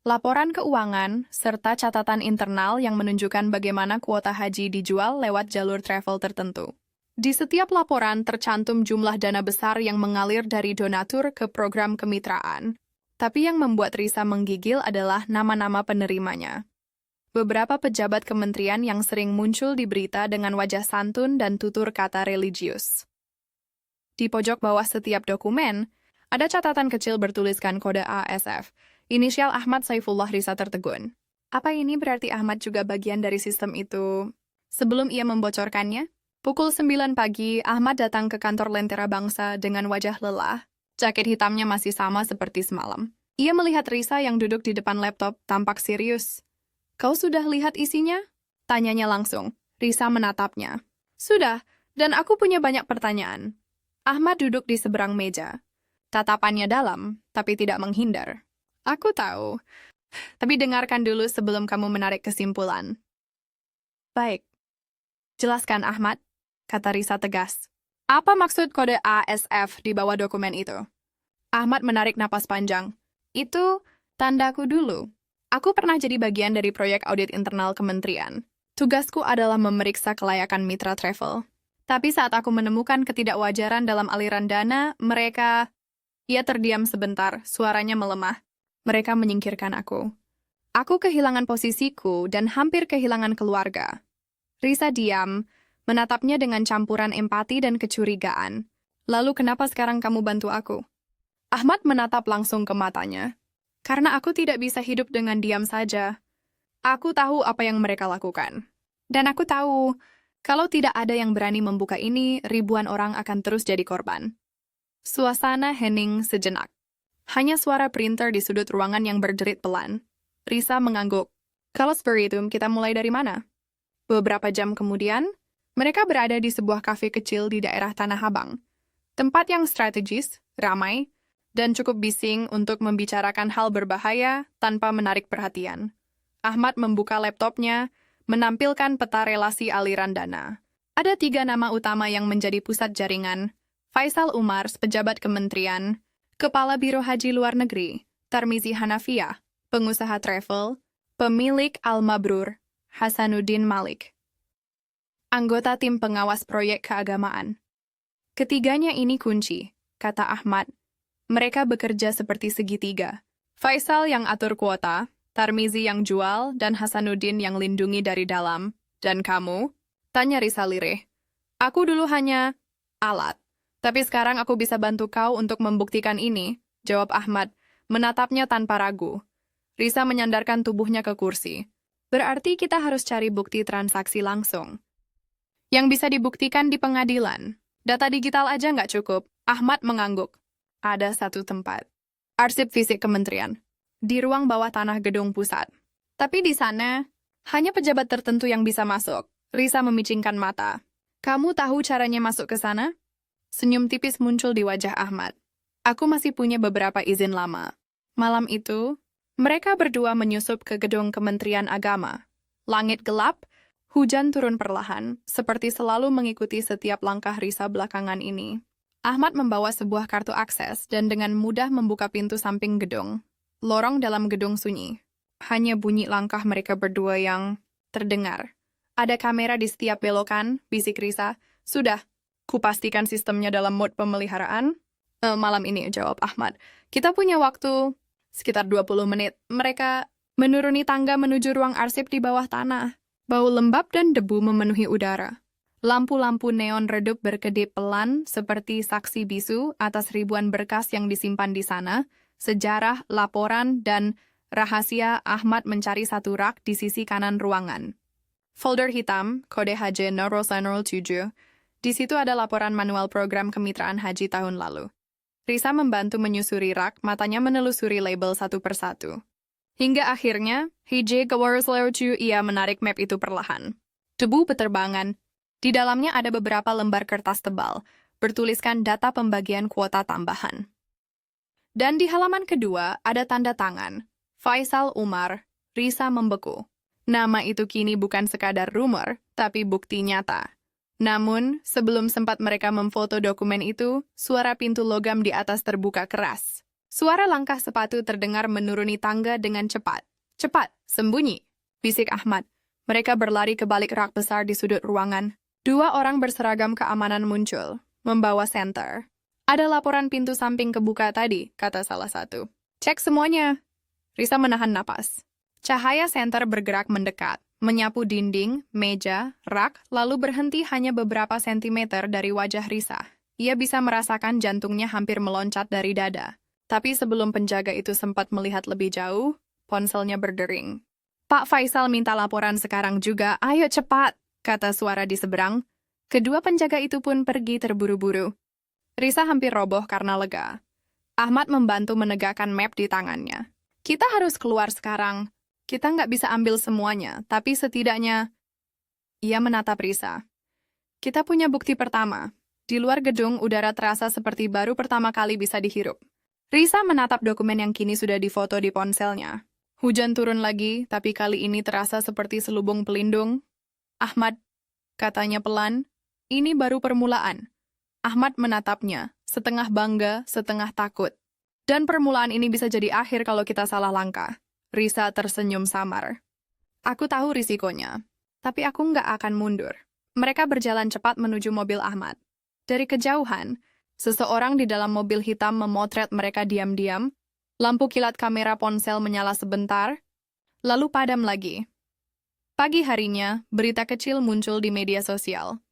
Laporan keuangan, serta catatan internal yang menunjukkan bagaimana kuota haji dijual lewat jalur travel tertentu. Di setiap laporan tercantum jumlah dana besar yang mengalir dari donatur ke program kemitraan. Tapi yang membuat Risa menggigil adalah nama-nama penerimanya. Beberapa pejabat kementerian yang sering muncul di berita dengan wajah santun dan tutur kata religius. Di pojok bawah setiap dokumen, ada catatan kecil bertuliskan kode ASF. Inisial Ahmad Saifullah. Risa tertegun. Apa ini berarti Ahmad juga bagian dari sistem itu? Sebelum ia membocorkannya, pukul 9 pagi, Ahmad datang ke kantor Lentera Bangsa dengan wajah lelah. Jaket hitamnya masih sama seperti semalam. Ia melihat Risa yang duduk di depan laptop, tampak serius. "Kau sudah lihat isinya?" Tanyanya langsung. Risa menatapnya. "Sudah, dan aku punya banyak pertanyaan." Ahmad duduk di seberang meja. Tatapannya dalam, tapi tidak menghindar. "Aku tahu, tapi dengarkan dulu sebelum kamu menarik kesimpulan." "Baik. Jelaskan, Ahmad," kata Risa tegas. "Apa maksud kode ASF di bawah dokumen itu?" Ahmad menarik napas panjang. "Itu tandaku dulu. Aku pernah jadi bagian dari proyek audit internal kementerian. Tugasku adalah memeriksa kelayakan mitra travel. Tapi saat aku menemukan ketidakwajaran dalam aliran dana, mereka..." Ia terdiam sebentar, suaranya melemah. "Mereka menyingkirkan aku. Aku kehilangan posisiku dan hampir kehilangan keluarga." Risa diam, menatapnya dengan campuran empati dan kecurigaan. "Lalu kenapa sekarang kamu bantu aku?" Ahmad menatap langsung ke matanya. "Karena aku tidak bisa hidup dengan diam saja. Aku tahu apa yang mereka lakukan. Dan aku tahu, kalau tidak ada yang berani membuka ini, ribuan orang akan terus jadi korban." Suasana hening sejenak. Hanya suara printer di sudut ruangan yang berderit pelan. Risa mengangguk. "Kalau seperti itu, kita mulai dari mana?" Beberapa jam kemudian, mereka berada di sebuah kafe kecil di daerah Tanah Abang. Tempat yang strategis, ramai, dan cukup bising untuk membicarakan hal berbahaya tanpa menarik perhatian. Ahmad membuka laptopnya, menampilkan peta relasi aliran dana. Ada 3 nama utama yang menjadi pusat jaringan. Faisal Umar, pejabat kementerian, Kepala Biro Haji Luar Negeri, Tarmizi Hanafiah, pengusaha travel, pemilik Al-Mabrur, Hasanuddin Malik. Anggota tim pengawas proyek keagamaan. "Ketiganya ini kunci," kata Ahmad. "Mereka bekerja seperti segitiga. Faisal yang atur kuota, Tarmizi yang jual, dan Hasanuddin yang lindungi dari dalam. Dan kamu?" tanya Risa lirih. "Aku dulu hanya alat. Tapi sekarang aku bisa bantu kau untuk membuktikan ini," jawab Ahmad, menatapnya tanpa ragu. Risa menyandarkan tubuhnya ke kursi. "Berarti kita harus cari bukti transaksi langsung. Yang bisa dibuktikan di pengadilan. Data digital aja nggak cukup." Ahmad mengangguk. "Ada satu tempat. Arsip fisik kementerian. Di ruang bawah tanah gedung pusat. Tapi di sana, hanya pejabat tertentu yang bisa masuk." Risa memicingkan mata. "Kamu tahu caranya masuk ke sana?" Senyum tipis muncul di wajah Ahmad. "Aku masih punya beberapa izin lama." Malam itu, mereka berdua menyusup ke gedung Kementerian Agama. Langit gelap, hujan turun perlahan, seperti selalu mengikuti setiap langkah Risa belakangan ini. Ahmad membawa sebuah kartu akses dan dengan mudah membuka pintu samping gedung. Lorong dalam gedung sunyi. Hanya bunyi langkah mereka berdua yang terdengar. "Ada kamera di setiap belokan," bisik Risa. "Sudah. Kupastikan sistemnya dalam mode pemeliharaan." Malam ini," jawab Ahmad. "Kita punya waktu Sekitar 20 menit, mereka menuruni tangga menuju ruang arsip di bawah tanah. Bau lembab dan debu memenuhi udara. Lampu-lampu neon redup berkedip pelan seperti saksi bisu atas ribuan berkas yang disimpan di sana, sejarah, laporan, dan rahasia. Ahmad mencari satu rak di sisi kanan ruangan. Folder hitam, kode HJ 007, di situ ada laporan manual program kemitraan haji tahun lalu. Risa membantu menyusuri rak, matanya menelusuri label satu persatu. Hingga akhirnya, HJ Gawarsleochu ia menarik map itu perlahan. Debu beterbangan. Di dalamnya ada beberapa lembar kertas tebal, bertuliskan data pembagian kuota tambahan. Dan di halaman kedua ada tanda tangan. Faisal Umar, Risa membeku. Nama itu kini bukan sekadar rumor, tapi bukti nyata. Namun, sebelum sempat mereka memfoto dokumen itu, suara pintu logam di atas terbuka keras. Suara langkah sepatu terdengar menuruni tangga dengan cepat. Cepat, sembunyi, bisik Ahmad. Mereka berlari ke balik rak besar di sudut ruangan. 2 orang berseragam keamanan muncul, membawa senter. Ada laporan pintu samping kebuka tadi, kata salah satu. Cek semuanya. Risa menahan napas. Cahaya senter bergerak mendekat, menyapu dinding, meja, rak, lalu berhenti hanya beberapa sentimeter dari wajah Risa. Ia bisa merasakan jantungnya hampir meloncat dari dada. Tapi sebelum penjaga itu sempat melihat lebih jauh, ponselnya berdering. Pak Faisal minta laporan sekarang juga, ayo cepat, kata suara di seberang. Kedua penjaga itu pun pergi terburu-buru. Risa hampir roboh karena lega. Ahmad membantu menegakkan map di tangannya. Kita harus keluar sekarang. Kita nggak bisa ambil semuanya, tapi setidaknya... Ia menatap Risa. Kita punya bukti pertama. Di luar gedung, udara terasa seperti baru pertama kali bisa dihirup. Risa menatap dokumen yang kini sudah difoto di ponselnya. Hujan turun lagi, tapi kali ini terasa seperti selubung pelindung. Ahmad, katanya pelan, ini baru permulaan. Ahmad menatapnya, setengah bangga, setengah takut. Dan permulaan ini bisa jadi akhir kalau kita salah langkah. Risa tersenyum samar. Aku tahu risikonya, tapi aku nggak akan mundur. Mereka berjalan cepat menuju mobil Ahmad. Dari kejauhan, seseorang di dalam mobil hitam memotret mereka diam-diam. Lampu kilat kamera ponsel menyala sebentar, lalu padam lagi. Pagi harinya, berita kecil muncul di media sosial.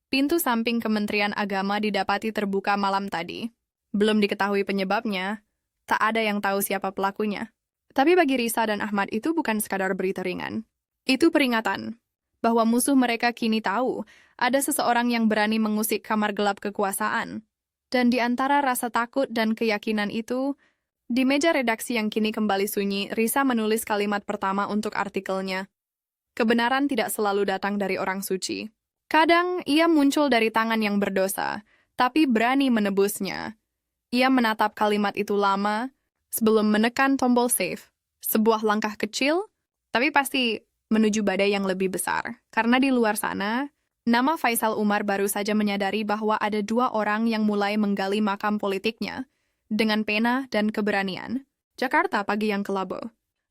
Pintu samping Kementerian Agama didapati terbuka malam tadi. Belum diketahui penyebabnya, tak ada yang tahu siapa pelakunya. Tapi bagi Risa dan Ahmad itu bukan sekadar berita ringan. Itu peringatan bahwa musuh mereka kini tahu ada seseorang yang berani mengusik kamar gelap kekuasaan. Dan di antara rasa takut dan keyakinan itu, di meja redaksi yang kini kembali sunyi, Risa menulis kalimat pertama untuk artikelnya. Kebenaran tidak selalu datang dari orang suci. Kadang ia muncul dari tangan yang berdosa, tapi berani menebusnya. Ia menatap kalimat itu lama, sebelum menekan tombol save. Sebuah langkah kecil, tapi pasti menuju badai yang lebih besar. Karena di luar sana, nama Faisal Umar baru saja menyadari bahwa ada 2 orang yang mulai menggali makam politiknya dengan pena dan keberanian. Jakarta pagi yang kelabu.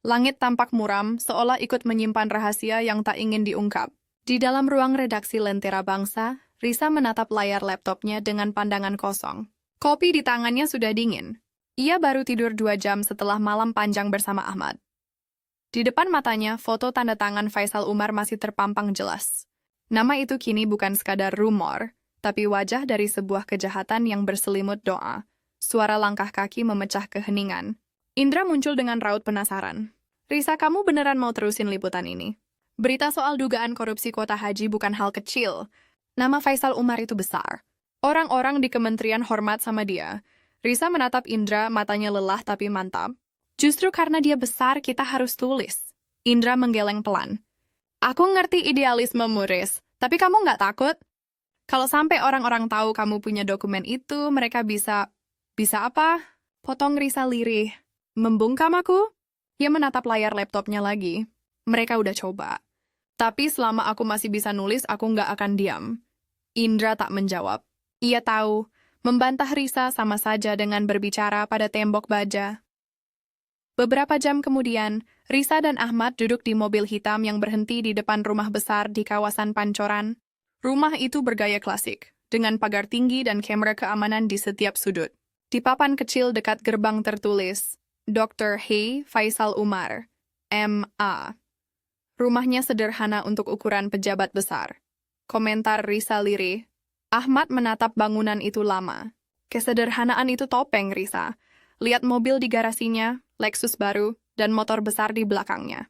Langit tampak muram, seolah ikut menyimpan rahasia yang tak ingin diungkap. Di dalam ruang redaksi Lentera Bangsa, Risa menatap layar laptopnya dengan pandangan kosong. Kopi di tangannya sudah dingin. Ia baru tidur 2 jam setelah malam panjang bersama Ahmad. Di depan matanya, foto tanda tangan Faisal Umar masih terpampang jelas. Nama itu kini bukan sekadar rumor, tapi wajah dari sebuah kejahatan yang berselimut doa. Suara langkah kaki memecah keheningan. Indra muncul dengan raut penasaran. Risa, kamu beneran mau terusin liputan ini? Berita soal dugaan korupsi kuota haji bukan hal kecil. Nama Faisal Umar itu besar. Orang-orang di kementerian hormat sama dia. Risa menatap Indra, matanya lelah tapi mantap. Justru karena dia besar, kita harus tulis. Indra menggeleng pelan. Aku ngerti idealismemu, Riz, tapi kamu nggak takut? Kalau sampai orang-orang tahu kamu punya dokumen itu, mereka bisa apa? Potong Risa lirih. Membungkam aku? Ia menatap layar laptopnya lagi. Mereka udah coba. Tapi selama aku masih bisa nulis, aku nggak akan diam. Indra tak menjawab. Ia tahu, membantah Risa sama saja dengan berbicara pada tembok baja. Beberapa jam kemudian, Risa dan Ahmad duduk di mobil hitam yang berhenti di depan rumah besar di kawasan Pancoran. Rumah itu bergaya klasik, dengan pagar tinggi dan kamera keamanan di setiap sudut. Di papan kecil dekat gerbang tertulis, Dr. Hey Faisal Umar, M.A. Rumahnya sederhana untuk ukuran pejabat besar. Komentar Risa lirih. Ahmad menatap bangunan itu lama. Kesederhanaan itu topeng, Risa. Lihat mobil di garasinya, Lexus baru, dan motor besar di belakangnya.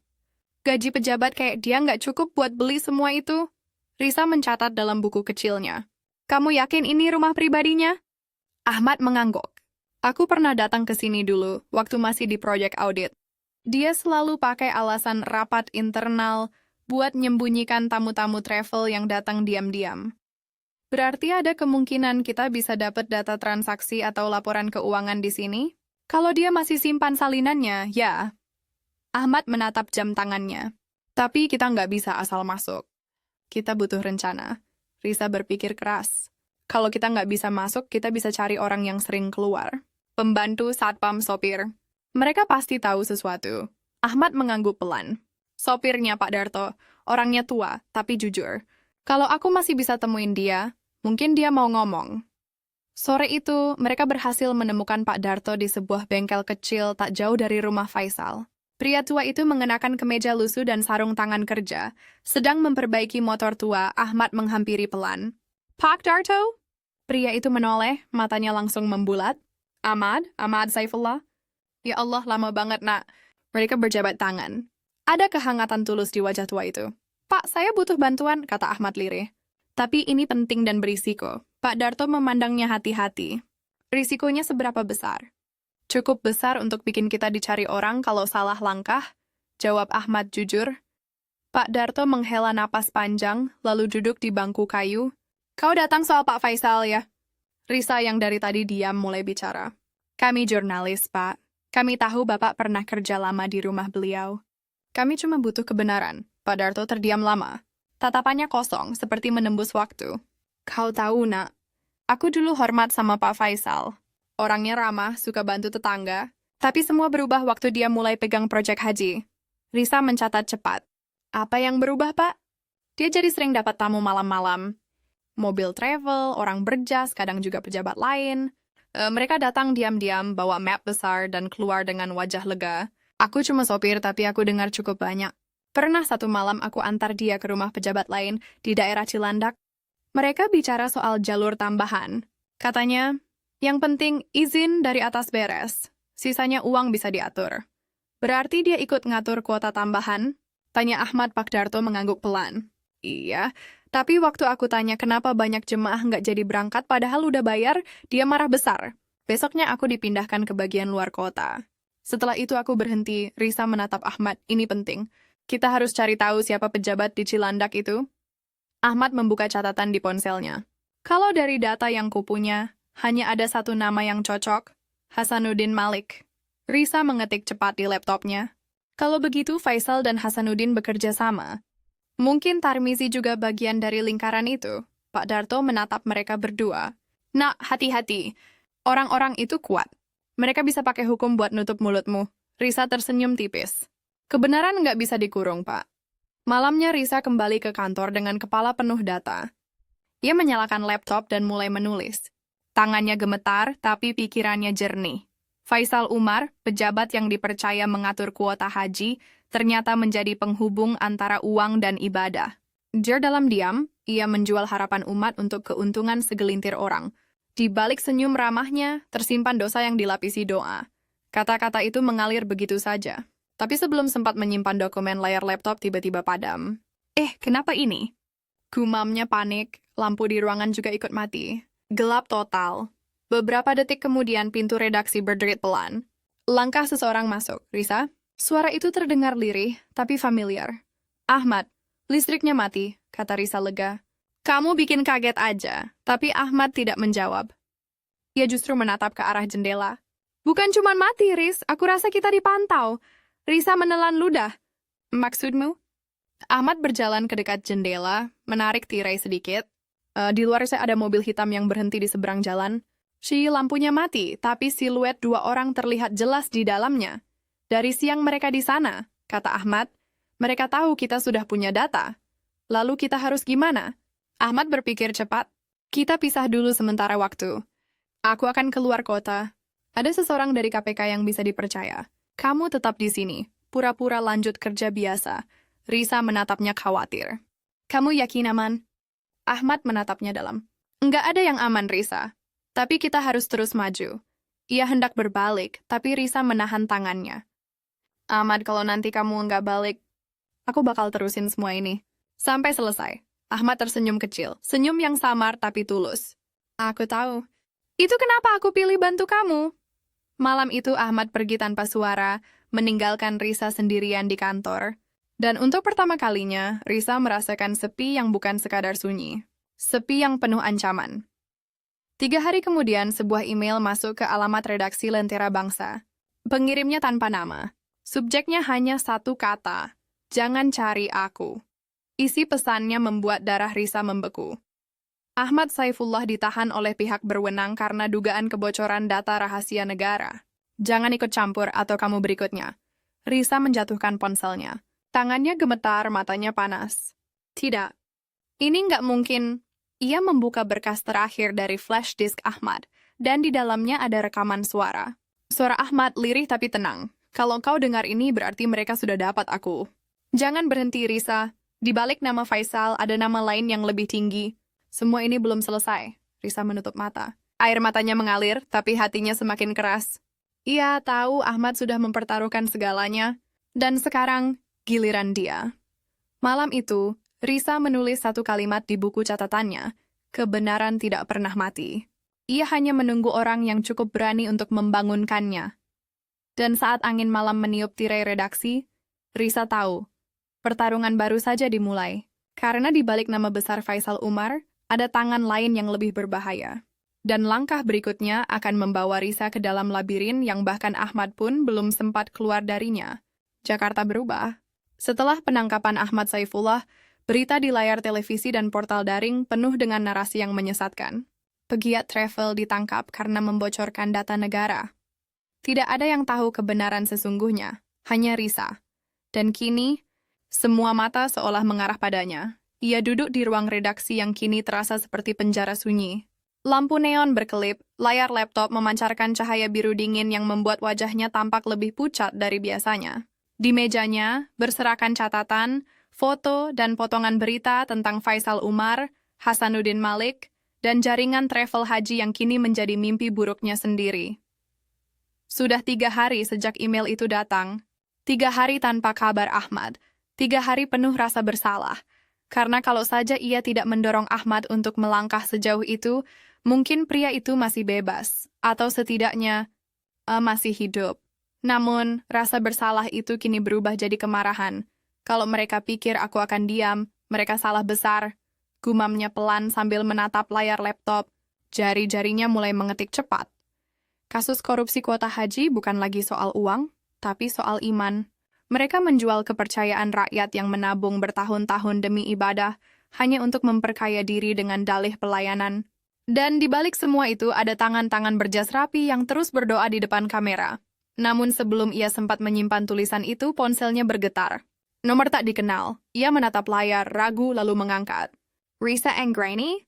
Gaji pejabat kayak dia nggak cukup buat beli semua itu. Risa mencatat dalam buku kecilnya. Kamu yakin ini rumah pribadinya? Ahmad mengangguk. Aku pernah datang ke sini dulu, waktu masih di proyek audit. Dia selalu pakai alasan rapat internal buat menyembunyikan tamu-tamu travel yang datang diam-diam. Berarti ada kemungkinan kita bisa dapat data transaksi atau laporan keuangan di sini? Kalau dia masih simpan salinannya, ya. Ahmad menatap jam tangannya. Tapi kita nggak bisa asal masuk. Kita butuh rencana. Risa berpikir keras. Kalau kita nggak bisa masuk, kita bisa cari orang yang sering keluar. Pembantu, satpam, sopir. Mereka pasti tahu sesuatu. Ahmad mengangguk pelan. Sopirnya Pak Darto, orangnya tua, tapi jujur. Kalau aku masih bisa temuin dia, mungkin dia mau ngomong. Sore itu, mereka berhasil menemukan Pak Darto di sebuah bengkel kecil tak jauh dari rumah Faisal. Pria tua itu mengenakan kemeja lusuh dan sarung tangan kerja. Sedang memperbaiki motor tua, Ahmad menghampiri pelan. Pak Darto? Pria itu menoleh, matanya langsung membulat. Ahmad Saifullah. Ya Allah, lama banget, nak. Mereka berjabat tangan. Ada kehangatan tulus di wajah tua itu. Pak, saya butuh bantuan, kata Ahmad lirih. Tapi ini penting dan berisiko. Pak Darto memandangnya hati-hati. Risikonya seberapa besar? Cukup besar untuk bikin kita dicari orang kalau salah langkah, jawab Ahmad jujur. Pak Darto menghela napas panjang, lalu duduk di bangku kayu. Kau datang soal Pak Faisal, ya? Risa yang dari tadi diam mulai bicara. Kami jurnalis, Pak. Kami tahu Bapak pernah kerja lama di rumah beliau. Kami cuma butuh kebenaran. Pak Darto terdiam lama. Tatapannya kosong, seperti menembus waktu. Kau tahu, nak. Aku dulu hormat sama Pak Faisal. Orangnya ramah, suka bantu tetangga. Tapi semua berubah waktu dia mulai pegang proyek haji. Risa mencatat cepat. Apa yang berubah, Pak? Dia jadi sering dapat tamu malam-malam. Mobil travel, orang berjas, kadang juga pejabat lain. Mereka datang diam-diam, bawa map besar, dan keluar dengan wajah lega. Aku cuma sopir, tapi aku dengar cukup banyak. Pernah satu malam aku antar dia ke rumah pejabat lain di daerah Cilandak. Mereka bicara soal jalur tambahan. Katanya, yang penting izin dari atas beres. Sisanya uang bisa diatur. Berarti dia ikut ngatur kuota tambahan? Tanya Ahmad. Pak Darto mengangguk pelan. Iya, tapi waktu aku tanya kenapa banyak jemaah nggak jadi berangkat padahal udah bayar, dia marah besar. Besoknya aku dipindahkan ke bagian luar kota. Setelah itu aku berhenti. Risa menatap Ahmad. Ini penting. Kita harus cari tahu siapa pejabat di Cilandak itu. Ahmad membuka catatan di ponselnya. Kalau dari data yang kupunya, hanya ada satu nama yang cocok, Hasanuddin Malik. Risa mengetik cepat di laptopnya. Kalau begitu Faisal dan Hasanuddin bekerja sama. Mungkin Tarmizi juga bagian dari lingkaran itu. Pak Darto menatap mereka berdua. Nak, hati-hati. Orang-orang itu kuat. Mereka bisa pakai hukum buat nutup mulutmu. Risa tersenyum tipis. Kebenaran nggak bisa dikurung, Pak. Malamnya Risa kembali ke kantor dengan kepala penuh data. Ia menyalakan laptop dan mulai menulis. Tangannya gemetar, tapi pikirannya jernih. Faisal Umar, pejabat yang dipercaya mengatur kuota haji, ternyata menjadi penghubung antara uang dan ibadah. Dalam diam, ia menjual harapan umat untuk keuntungan segelintir orang. Di balik senyum ramahnya, tersimpan dosa yang dilapisi doa. Kata-kata itu mengalir begitu saja. Tapi sebelum sempat menyimpan dokumen, layar laptop tiba-tiba padam. Kenapa ini? Gumamnya panik, lampu di ruangan juga ikut mati. Gelap total. Beberapa detik kemudian pintu redaksi berderit pelan. Langkah seseorang masuk. Risa? Suara itu terdengar lirih, tapi familiar. Ahmad, listriknya mati, kata Risa lega. Kamu bikin kaget aja, tapi Ahmad tidak menjawab. Ia justru menatap ke arah jendela. Bukan cuma mati, Riz, aku rasa kita dipantau. Risa menelan ludah. Maksudmu? Ahmad berjalan ke dekat jendela, menarik tirai sedikit. Di luar saya ada mobil hitam yang berhenti di seberang jalan. Lampunya mati, tapi siluet dua orang terlihat jelas di dalamnya. Dari siang mereka di sana, kata Ahmad. Mereka tahu kita sudah punya data. Lalu kita harus gimana? Ahmad berpikir cepat. Kita pisah dulu sementara waktu. Aku akan keluar kota. Ada seseorang dari KPK yang bisa dipercaya. Kamu tetap di sini, pura-pura lanjut kerja biasa. Risa menatapnya khawatir. Kamu yakin aman? Ahmad menatapnya dalam. Enggak ada yang aman, Risa. Tapi kita harus terus maju. Ia hendak berbalik, tapi Risa menahan tangannya. Ahmad, kalau nanti kamu enggak balik, aku bakal terusin semua ini. Sampai selesai. Ahmad tersenyum kecil. Senyum yang samar tapi tulus. Aku tahu. Itu kenapa aku pilih bantu kamu. Malam itu Ahmad pergi tanpa suara, meninggalkan Risa sendirian di kantor. Dan untuk pertama kalinya, Risa merasakan sepi yang bukan sekadar sunyi. Sepi yang penuh ancaman. 3 hari kemudian, sebuah email masuk ke alamat redaksi Lentera Bangsa. Pengirimnya tanpa nama. Subjeknya hanya satu kata. Jangan cari aku. Isi pesannya membuat darah Risa membeku. Ahmad Saifullah ditahan oleh pihak berwenang karena dugaan kebocoran data rahasia negara. Jangan ikut campur atau kamu berikutnya. Risa menjatuhkan ponselnya. Tangannya gemetar, matanya panas. Tidak. Ini nggak mungkin. Ia membuka berkas terakhir dari flash disk Ahmad, dan di dalamnya ada rekaman suara. Suara Ahmad lirih tapi tenang. Kalau kau dengar ini berarti mereka sudah dapat aku. Jangan berhenti, Risa. Di balik nama Faisal ada nama lain yang lebih tinggi. Semua ini belum selesai. Risa menutup mata. Air matanya mengalir, tapi hatinya semakin keras. Ia tahu Ahmad sudah mempertaruhkan segalanya, dan sekarang giliran dia. Malam itu, Risa menulis satu kalimat di buku catatannya, kebenaran tidak pernah mati. Ia hanya menunggu orang yang cukup berani untuk membangunkannya. Dan saat angin malam meniup tirai redaksi, Risa tahu, pertarungan baru saja dimulai. Karena di balik nama besar Faisal Umar, ada tangan lain yang lebih berbahaya. Dan langkah berikutnya akan membawa Risa ke dalam labirin yang bahkan Ahmad pun belum sempat keluar darinya. Jakarta berubah. Setelah penangkapan Ahmad Saifullah, berita di layar televisi dan portal daring penuh dengan narasi yang menyesatkan. Pegiat travel ditangkap karena membocorkan data negara. Tidak ada yang tahu kebenaran sesungguhnya, hanya Risa. Dan kini, semua mata seolah mengarah padanya. Ia duduk di ruang redaksi yang kini terasa seperti penjara sunyi. Lampu neon berkelip, layar laptop memancarkan cahaya biru dingin yang membuat wajahnya tampak lebih pucat dari biasanya. Di mejanya, berserakan catatan, foto, dan potongan berita tentang Faisal Umar, Hasanuddin Malik, dan jaringan travel haji yang kini menjadi mimpi buruknya sendiri. Sudah 3 hari sejak email itu datang. 3 hari tanpa kabar Ahmad. 3 hari penuh rasa bersalah. Karena kalau saja ia tidak mendorong Ahmad untuk melangkah sejauh itu, mungkin pria itu masih bebas. Atau setidaknya, masih hidup. Namun, rasa bersalah itu kini berubah jadi kemarahan. Kalau mereka pikir aku akan diam, mereka salah besar. Gumamnya pelan sambil menatap layar laptop. Jari-jarinya mulai mengetik cepat. Kasus korupsi kuota haji bukan lagi soal uang, tapi soal iman. Mereka menjual kepercayaan rakyat yang menabung bertahun-tahun demi ibadah hanya untuk memperkaya diri dengan dalih pelayanan. Dan di balik semua itu ada tangan-tangan berjas rapi yang terus berdoa di depan kamera. Namun sebelum ia sempat menyimpan tulisan itu, ponselnya bergetar. Nomor tak dikenal. Ia menatap layar, ragu lalu mengangkat. Risa Anggraini?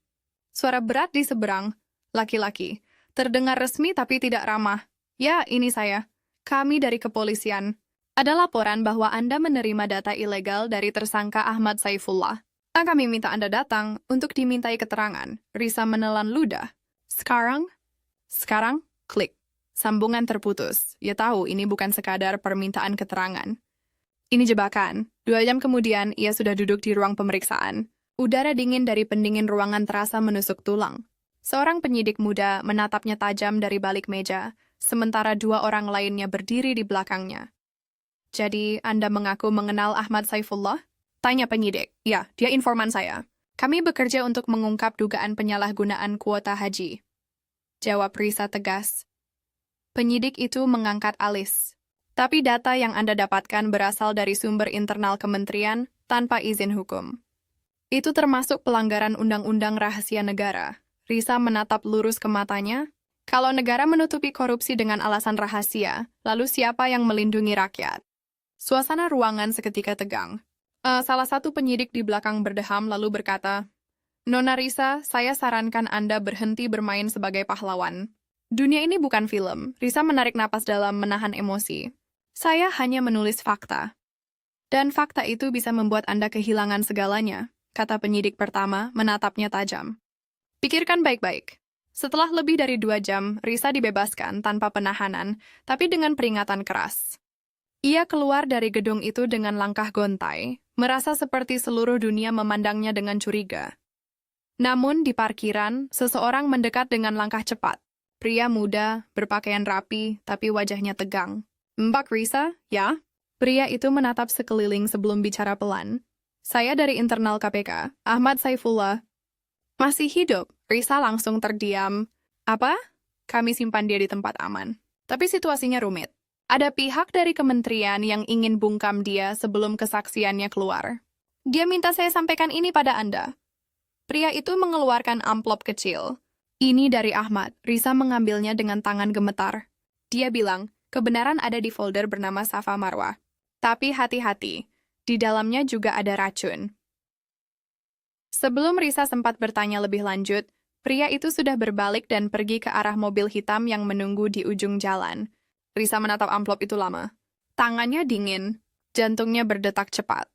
Suara berat di seberang. Laki-laki. Terdengar resmi tapi tidak ramah. Ya, ini saya. Kami dari kepolisian. Ada laporan bahwa Anda menerima data ilegal dari tersangka Ahmad Saifullah. Kami minta Anda datang untuk dimintai keterangan. Risa menelan ludah. Sekarang? Sekarang? Klik. Sambungan terputus. Ia tahu ini bukan sekadar permintaan keterangan. Ini jebakan. 2 jam kemudian, ia sudah duduk di ruang pemeriksaan. Udara dingin dari pendingin ruangan terasa menusuk tulang. Seorang penyidik muda menatapnya tajam dari balik meja, sementara 2 orang lainnya berdiri di belakangnya. Jadi, Anda mengaku mengenal Ahmad Saifullah? Tanya penyidik. Ya, dia informan saya. Kami bekerja untuk mengungkap dugaan penyalahgunaan kuota haji. Jawab Risa tegas. Penyidik itu mengangkat alis. Tapi data yang Anda dapatkan berasal dari sumber internal kementerian tanpa izin hukum. Itu termasuk pelanggaran undang-undang rahasia negara. Risa menatap lurus ke matanya. Kalau negara menutupi korupsi dengan alasan rahasia, lalu siapa yang melindungi rakyat? Suasana ruangan seketika tegang. Salah satu penyidik di belakang berdeham lalu berkata, Nona Risa, saya sarankan Anda berhenti bermain sebagai pahlawan. Dunia ini bukan film. Risa menarik napas dalam menahan emosi. Saya hanya menulis fakta. Dan fakta itu bisa membuat Anda kehilangan segalanya, kata penyidik pertama, menatapnya tajam. Pikirkan baik-baik. Setelah lebih dari 2 jam, Risa dibebaskan tanpa penahanan, tapi dengan peringatan keras. Ia keluar dari gedung itu dengan langkah gontai, merasa seperti seluruh dunia memandangnya dengan curiga. Namun di parkiran, seseorang mendekat dengan langkah cepat. Pria muda, berpakaian rapi, tapi wajahnya tegang. "Mbak Risa, ya?" Pria itu menatap sekeliling sebelum bicara pelan. "Saya dari internal KPK, Ahmad Saifullah." "Masih hidup?" Risa langsung terdiam. "Apa?" "Kami simpan dia di tempat aman. Tapi situasinya rumit. Ada pihak dari kementerian yang ingin bungkam dia sebelum kesaksiannya keluar. Dia minta saya sampaikan ini pada Anda." Pria itu mengeluarkan amplop kecil. "Ini dari Ahmad." Risa mengambilnya dengan tangan gemetar. Dia bilang, kebenaran ada di folder bernama Safa Marwah. Tapi hati-hati, di dalamnya juga ada racun. Sebelum Risa sempat bertanya lebih lanjut, pria itu sudah berbalik dan pergi ke arah mobil hitam yang menunggu di ujung jalan. Risa menatap amplop itu lama. Tangannya dingin, jantungnya berdetak cepat.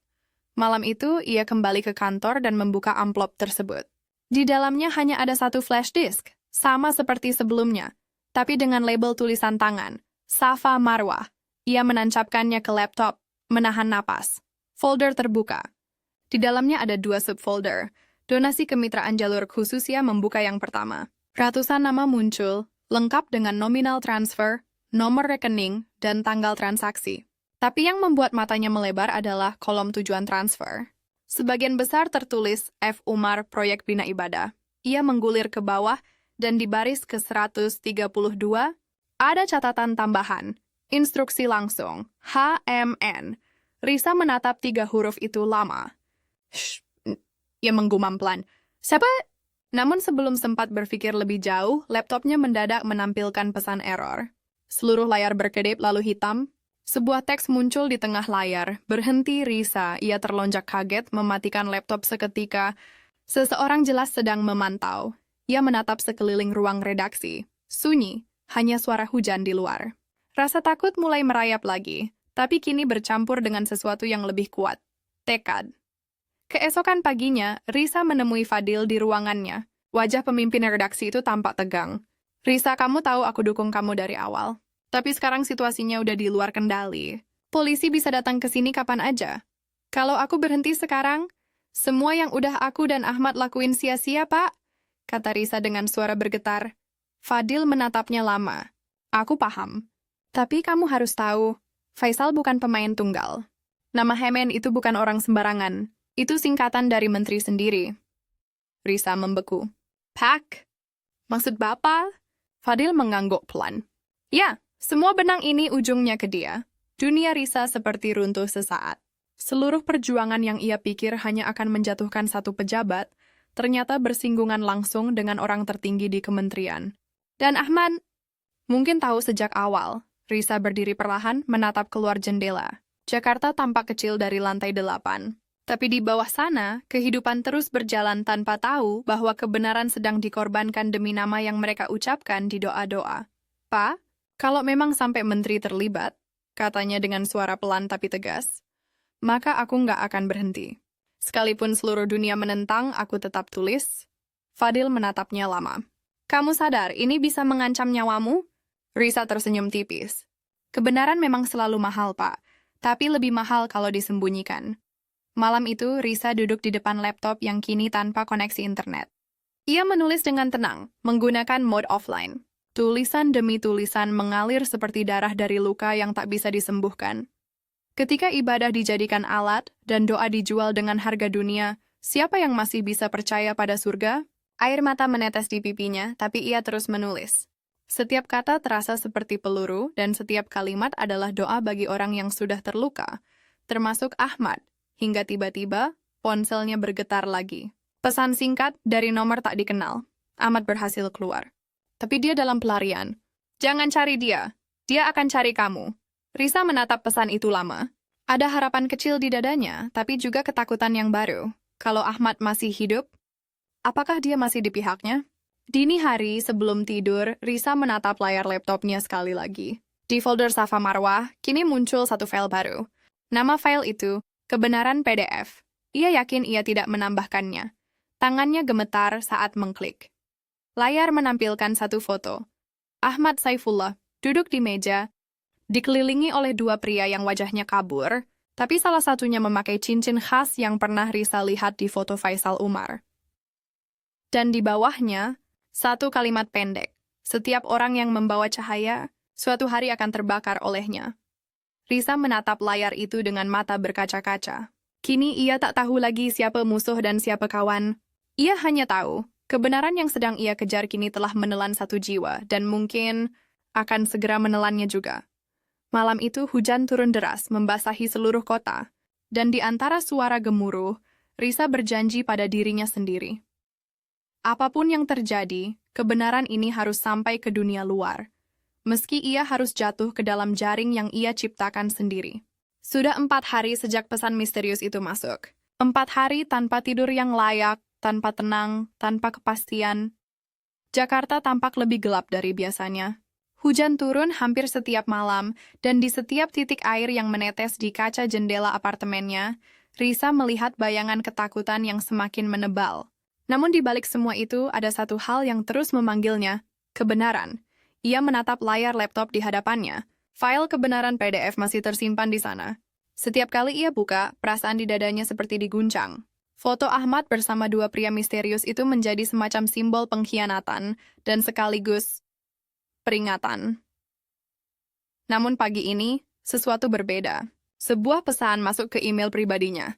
Malam itu, ia kembali ke kantor dan membuka amplop tersebut. Di dalamnya hanya ada satu flash disk, sama seperti sebelumnya, tapi dengan label tulisan tangan, Safa Marwah. Ia menancapkannya ke laptop, menahan napas. Folder terbuka. Di dalamnya ada 2 subfolder. Donasi kemitraan jalur khusus ia membuka yang pertama. Ratusan nama muncul, lengkap dengan nominal transfer, nomor rekening, dan tanggal transaksi. Tapi yang membuat matanya melebar adalah kolom tujuan transfer. Sebagian besar tertulis F. Umar Proyek Bina Ibadah. Ia menggulir ke bawah dan di baris ke 132 ada catatan tambahan. Instruksi langsung. HMN. Risa menatap 3 huruf itu lama. Shh. Ia menggumam pelan. "Siapa?" Namun sebelum sempat berpikir lebih jauh, laptopnya mendadak menampilkan pesan error. Seluruh layar berkedip lalu hitam. Sebuah teks muncul di tengah layar. "Berhenti, Risa." Ia terlonjak kaget, mematikan laptop seketika. Seseorang jelas sedang memantau. Ia menatap sekeliling ruang redaksi. Sunyi, hanya suara hujan di luar. Rasa takut mulai merayap lagi, tapi kini bercampur dengan sesuatu yang lebih kuat. Tekad. Keesokan paginya, Risa menemui Fadil di ruangannya. Wajah pemimpin redaksi itu tampak tegang. "Risa, kamu tahu aku dukung kamu dari awal. Tapi sekarang situasinya udah di luar kendali. Polisi bisa datang ke sini kapan aja. Kalau aku berhenti sekarang, semua yang udah aku dan Ahmad lakuin sia-sia, Pak," kata Risa dengan suara bergetar. Fadil menatapnya lama. "Aku paham. Tapi kamu harus tahu, Faisal bukan pemain tunggal. Nama Hemen itu bukan orang sembarangan. Itu singkatan dari menteri sendiri." Risa membeku. "Pak? Maksud Bapak?" Fadil mengangguk pelan. "Ya, semua benang ini ujungnya ke dia." Dunia Risa seperti runtuh sesaat. Seluruh perjuangan yang ia pikir hanya akan menjatuhkan satu pejabat, ternyata bersinggungan langsung dengan orang tertinggi di kementerian. Dan Ahmad mungkin tahu sejak awal. Risa berdiri perlahan menatap keluar jendela. Jakarta tampak kecil dari lantai 8. Tapi di bawah sana, kehidupan terus berjalan tanpa tahu bahwa kebenaran sedang dikorbankan demi nama yang mereka ucapkan di doa-doa. "Pak, kalau memang sampai menteri terlibat," katanya dengan suara pelan tapi tegas, "maka aku nggak akan berhenti. Sekalipun seluruh dunia menentang, aku tetap tulis." Fadil menatapnya lama. "Kamu sadar ini bisa mengancam nyawamu?" Risa tersenyum tipis. "Kebenaran memang selalu mahal, Pak. Tapi lebih mahal kalau disembunyikan." Malam itu, Risa duduk di depan laptop yang kini tanpa koneksi internet. Ia menulis dengan tenang, menggunakan mode offline. Tulisan demi tulisan mengalir seperti darah dari luka yang tak bisa disembuhkan. Ketika ibadah dijadikan alat dan doa dijual dengan harga dunia, siapa yang masih bisa percaya pada surga? Air mata menetes di pipinya, tapi ia terus menulis. Setiap kata terasa seperti peluru, dan setiap kalimat adalah doa bagi orang yang sudah terluka, termasuk Ahmad, hingga tiba-tiba ponselnya bergetar lagi. Pesan singkat dari nomor tak dikenal. Ahmad berhasil keluar. Tapi dia dalam pelarian. "Jangan cari dia. Dia akan cari kamu." Risa menatap pesan itu lama. Ada harapan kecil di dadanya, tapi juga ketakutan yang baru. Kalau Ahmad masih hidup, apakah dia masih di pihaknya? Dini hari sebelum tidur, Risa menatap layar laptopnya sekali lagi. Di folder Safa Marwah, kini muncul satu file baru. Nama file itu, Kebenaran PDF. Ia yakin ia tidak menambahkannya. Tangannya gemetar saat mengklik. Layar menampilkan satu foto. Ahmad Saifullah duduk di meja, dikelilingi oleh dua pria yang wajahnya kabur, tapi salah satunya memakai cincin khas yang pernah Risa lihat di foto Faisal Umar. Dan di bawahnya, satu kalimat pendek. Setiap orang yang membawa cahaya, suatu hari akan terbakar olehnya. Risa menatap layar itu dengan mata berkaca-kaca. Kini ia tak tahu lagi siapa musuh dan siapa kawan. Ia hanya tahu, kebenaran yang sedang ia kejar kini telah menelan satu jiwa, dan mungkin akan segera menelannya juga. Malam itu hujan turun deras membasahi seluruh kota, dan di antara suara gemuruh, Risa berjanji pada dirinya sendiri. Apapun yang terjadi, kebenaran ini harus sampai ke dunia luar. Meski ia harus jatuh ke dalam jaring yang ia ciptakan sendiri. Sudah 4 hari sejak pesan misterius itu masuk. 4 hari tanpa tidur yang layak, tanpa tenang, tanpa kepastian. Jakarta tampak lebih gelap dari biasanya. Hujan turun hampir setiap malam, dan di setiap titik air yang menetes di kaca jendela apartemennya, Risa melihat bayangan ketakutan yang semakin menebal. Namun di balik semua itu ada satu hal yang terus memanggilnya, kebenaran. Ia menatap layar laptop di hadapannya. File kebenaran PDF masih tersimpan di sana. Setiap kali ia buka, perasaan di dadanya seperti diguncang. Foto Ahmad bersama dua pria misterius itu menjadi semacam simbol pengkhianatan dan sekaligus peringatan. Namun pagi ini, sesuatu berbeda. Sebuah pesan masuk ke email pribadinya.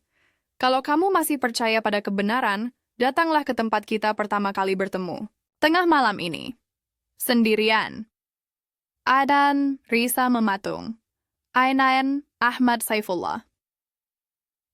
Kalau kamu masih percaya pada kebenaran, datanglah ke tempat kita pertama kali bertemu. Tengah malam ini. Sendirian. Adan Risa mematung. Ainan Ahmad Saifullah.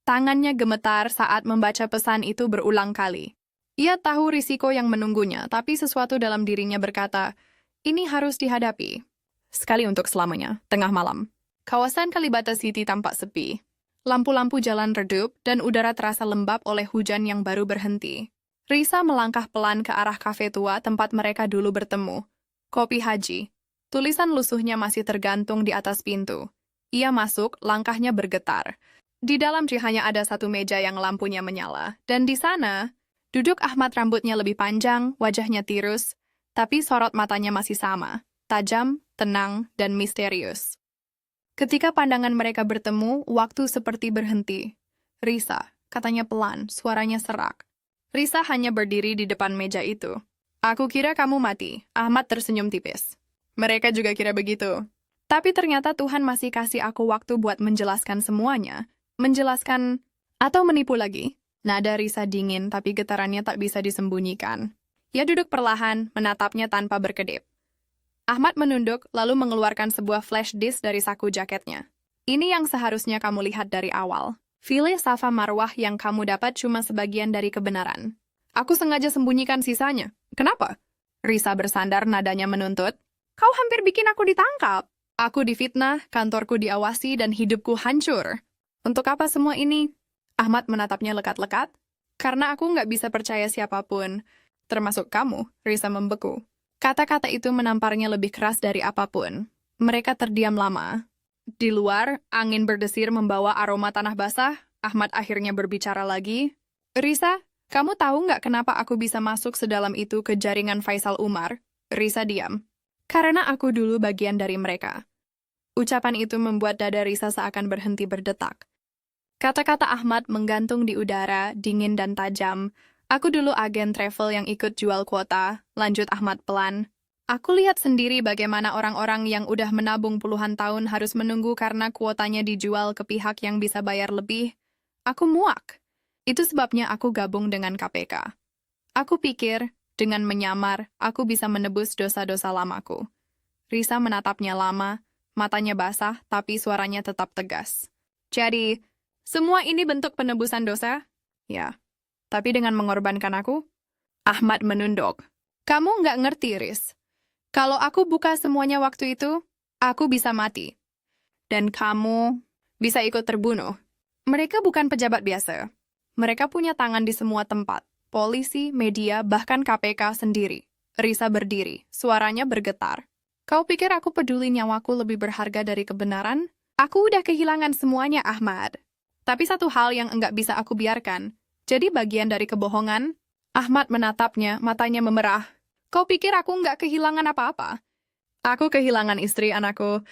Tangannya gemetar saat membaca pesan itu berulang kali. Ia tahu risiko yang menunggunya, tapi sesuatu dalam dirinya berkata, ini harus dihadapi. Sekali untuk selamanya, tengah malam. Kawasan Kalibata City tampak sepi. Lampu-lampu jalan redup dan udara terasa lembab oleh hujan yang baru berhenti. Risa melangkah pelan ke arah kafe tua tempat mereka dulu bertemu. Kopi Haji. Tulisan lusuhnya masih tergantung di atas pintu. Ia masuk, langkahnya bergetar. Di dalam hanya ada satu meja yang lampunya menyala. Dan di sana, duduk Ahmad, rambutnya lebih panjang, wajahnya tirus, tapi sorot matanya masih sama. Tajam, tenang, dan misterius. Ketika pandangan mereka bertemu, waktu seperti berhenti. Risa, katanya pelan, suaranya serak. Risa hanya berdiri di depan meja itu. Aku kira kamu mati. Ahmad tersenyum tipis. Mereka juga kira begitu. Tapi ternyata Tuhan masih kasih aku waktu buat menjelaskan semuanya. Menjelaskan atau menipu lagi. Nada Risa dingin, tapi getarannya tak bisa disembunyikan. Ia duduk perlahan, menatapnya tanpa berkedip. Ahmad menunduk, lalu mengeluarkan sebuah flash disk dari saku jaketnya. Ini yang seharusnya kamu lihat dari awal. File Safa Marwah yang kamu dapat cuma sebagian dari kebenaran. Aku sengaja sembunyikan sisanya. Kenapa? Risa bersandar, nadanya menuntut. Kau hampir bikin aku ditangkap. Aku difitnah, kantorku diawasi, dan hidupku hancur. Untuk apa semua ini? Ahmad menatapnya lekat-lekat. Karena aku nggak bisa percaya siapapun. Termasuk kamu, Risa membeku. Kata-kata itu menamparnya lebih keras dari apapun. Mereka terdiam lama. Di luar, angin berdesir membawa aroma tanah basah. Ahmad akhirnya berbicara lagi. Risa, kamu tahu nggak kenapa aku bisa masuk sedalam itu ke jaringan Faisal Umar? Risa diam. Karena aku dulu bagian dari mereka. Ucapan itu membuat dada Risa seakan berhenti berdetak. Kata-kata Ahmad menggantung di udara, dingin dan tajam. Aku dulu agen travel yang ikut jual kuota, lanjut Ahmad pelan. Aku lihat sendiri bagaimana orang-orang yang udah menabung puluhan tahun harus menunggu karena kuotanya dijual ke pihak yang bisa bayar lebih. Aku muak. Itu sebabnya aku gabung dengan KPK. Aku pikir, dengan menyamar, aku bisa menebus dosa-dosa lamaku. Risa menatapnya lama, matanya basah, tapi suaranya tetap tegas. Jadi, semua ini bentuk penebusan dosa? Ya. Tapi dengan mengorbankan aku? Ahmad menunduk. Kamu nggak ngerti, Riz. Kalau aku buka semuanya waktu itu, aku bisa mati. Dan kamu bisa ikut terbunuh. Mereka bukan pejabat biasa. Mereka punya tangan di semua tempat. Polisi, media, bahkan KPK sendiri. Risa berdiri, suaranya bergetar. Kau pikir aku peduli nyawaku lebih berharga dari kebenaran? Aku udah kehilangan semuanya, Ahmad. Tapi satu hal yang enggak bisa aku biarkan. Jadi bagian dari kebohongan? Ahmad menatapnya, matanya memerah. Kau pikir aku enggak kehilangan apa-apa? Aku kehilangan istri anakku.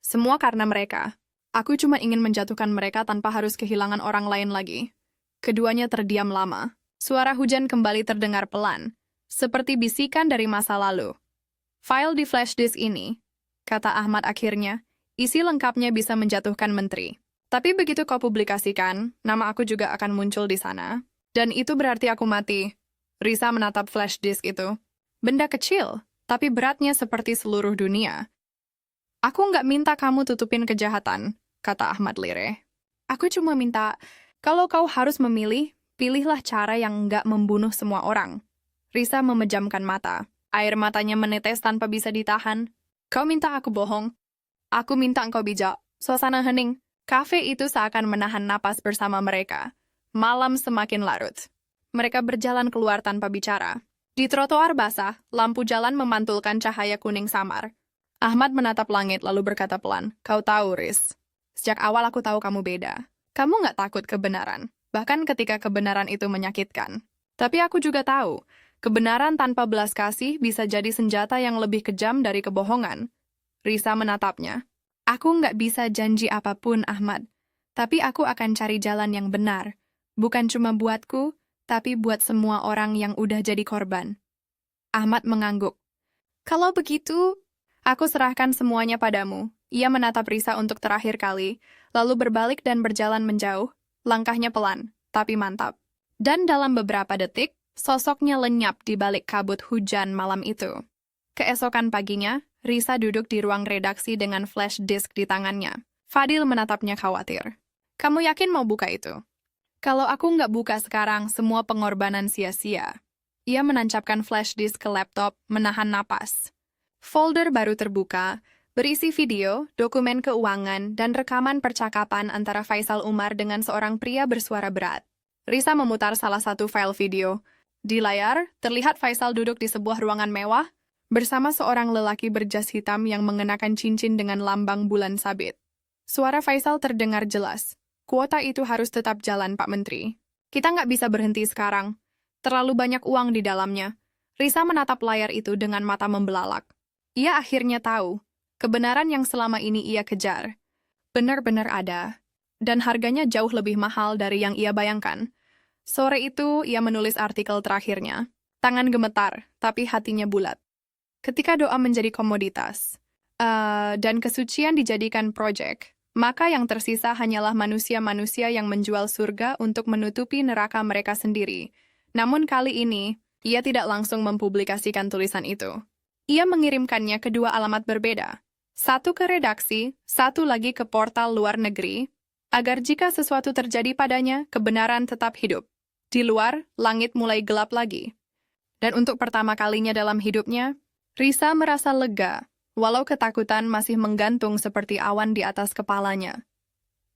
Semua karena mereka. Aku cuma ingin menjatuhkan mereka tanpa harus kehilangan orang lain lagi. Keduanya terdiam lama. Suara hujan kembali terdengar pelan, seperti bisikan dari masa lalu. File di flash disk ini, kata Ahmad akhirnya, isi lengkapnya bisa menjatuhkan menteri. Tapi begitu kau publikasikan, nama aku juga akan muncul di sana. Dan itu berarti aku mati. Risa menatap flash disk itu. Benda kecil, tapi beratnya seperti seluruh dunia. Aku nggak minta kamu tutupin kejahatan, kata Ahmad lirih. Aku cuma minta, kalau kau harus memilih, pilihlah cara yang nggak membunuh semua orang. Risa memejamkan mata. Air matanya menetes tanpa bisa ditahan. Kau minta aku bohong. Aku minta engkau bijak. Suasana hening. Kafe itu seakan menahan napas bersama mereka. Malam semakin larut. Mereka berjalan keluar tanpa bicara. Di trotoar basah, lampu jalan memantulkan cahaya kuning samar. Ahmad menatap langit lalu berkata pelan, kau tahu, Riz. Sejak awal aku tahu kamu beda. Kamu nggak takut kebenaran. Bahkan ketika kebenaran itu menyakitkan. Tapi aku juga tahu, kebenaran tanpa belas kasih bisa jadi senjata yang lebih kejam dari kebohongan. Risa menatapnya. Aku nggak bisa janji apapun, Ahmad. Tapi aku akan cari jalan yang benar. Bukan cuma buatku, tapi buat semua orang yang udah jadi korban. Ahmad mengangguk. Kalau begitu, aku serahkan semuanya padamu. Ia menatap Risa untuk terakhir kali, lalu berbalik dan berjalan menjauh. Langkahnya pelan, tapi mantap. Dan dalam beberapa detik, sosoknya lenyap di balik kabut hujan malam itu. Keesokan paginya, Risa duduk di ruang redaksi dengan flash disk di tangannya. Fadil menatapnya khawatir. Kamu yakin mau buka itu? Kalau aku nggak buka sekarang, semua pengorbanan sia-sia. Ia menancapkan flash disk ke laptop, menahan napas. Folder baru terbuka, berisi video, dokumen keuangan, dan rekaman percakapan antara Faisal Umar dengan seorang pria bersuara berat. Risa memutar salah satu file video. Di layar, terlihat Faisal duduk di sebuah ruangan mewah, bersama seorang lelaki berjas hitam yang mengenakan cincin dengan lambang bulan sabit. Suara Faisal terdengar jelas. Kuota itu harus tetap jalan, Pak Menteri. Kita nggak bisa berhenti sekarang. Terlalu banyak uang di dalamnya. Risa menatap layar itu dengan mata membelalak. Ia akhirnya tahu. Kebenaran yang selama ini ia kejar, benar-benar ada, dan harganya jauh lebih mahal dari yang ia bayangkan. Sore itu, ia menulis artikel terakhirnya. Tangan gemetar, tapi hatinya bulat. Ketika doa menjadi komoditas, dan kesucian dijadikan proyek, maka yang tersisa hanyalah manusia-manusia yang menjual surga untuk menutupi neraka mereka sendiri. Namun kali ini, ia tidak langsung mempublikasikan tulisan itu. Ia mengirimkannya ke dua alamat berbeda. Satu ke redaksi, satu lagi ke portal luar negeri, agar jika sesuatu terjadi padanya, kebenaran tetap hidup. Di luar, langit mulai gelap lagi. Dan untuk pertama kalinya dalam hidupnya, Risa merasa lega, walau ketakutan masih menggantung seperti awan di atas kepalanya.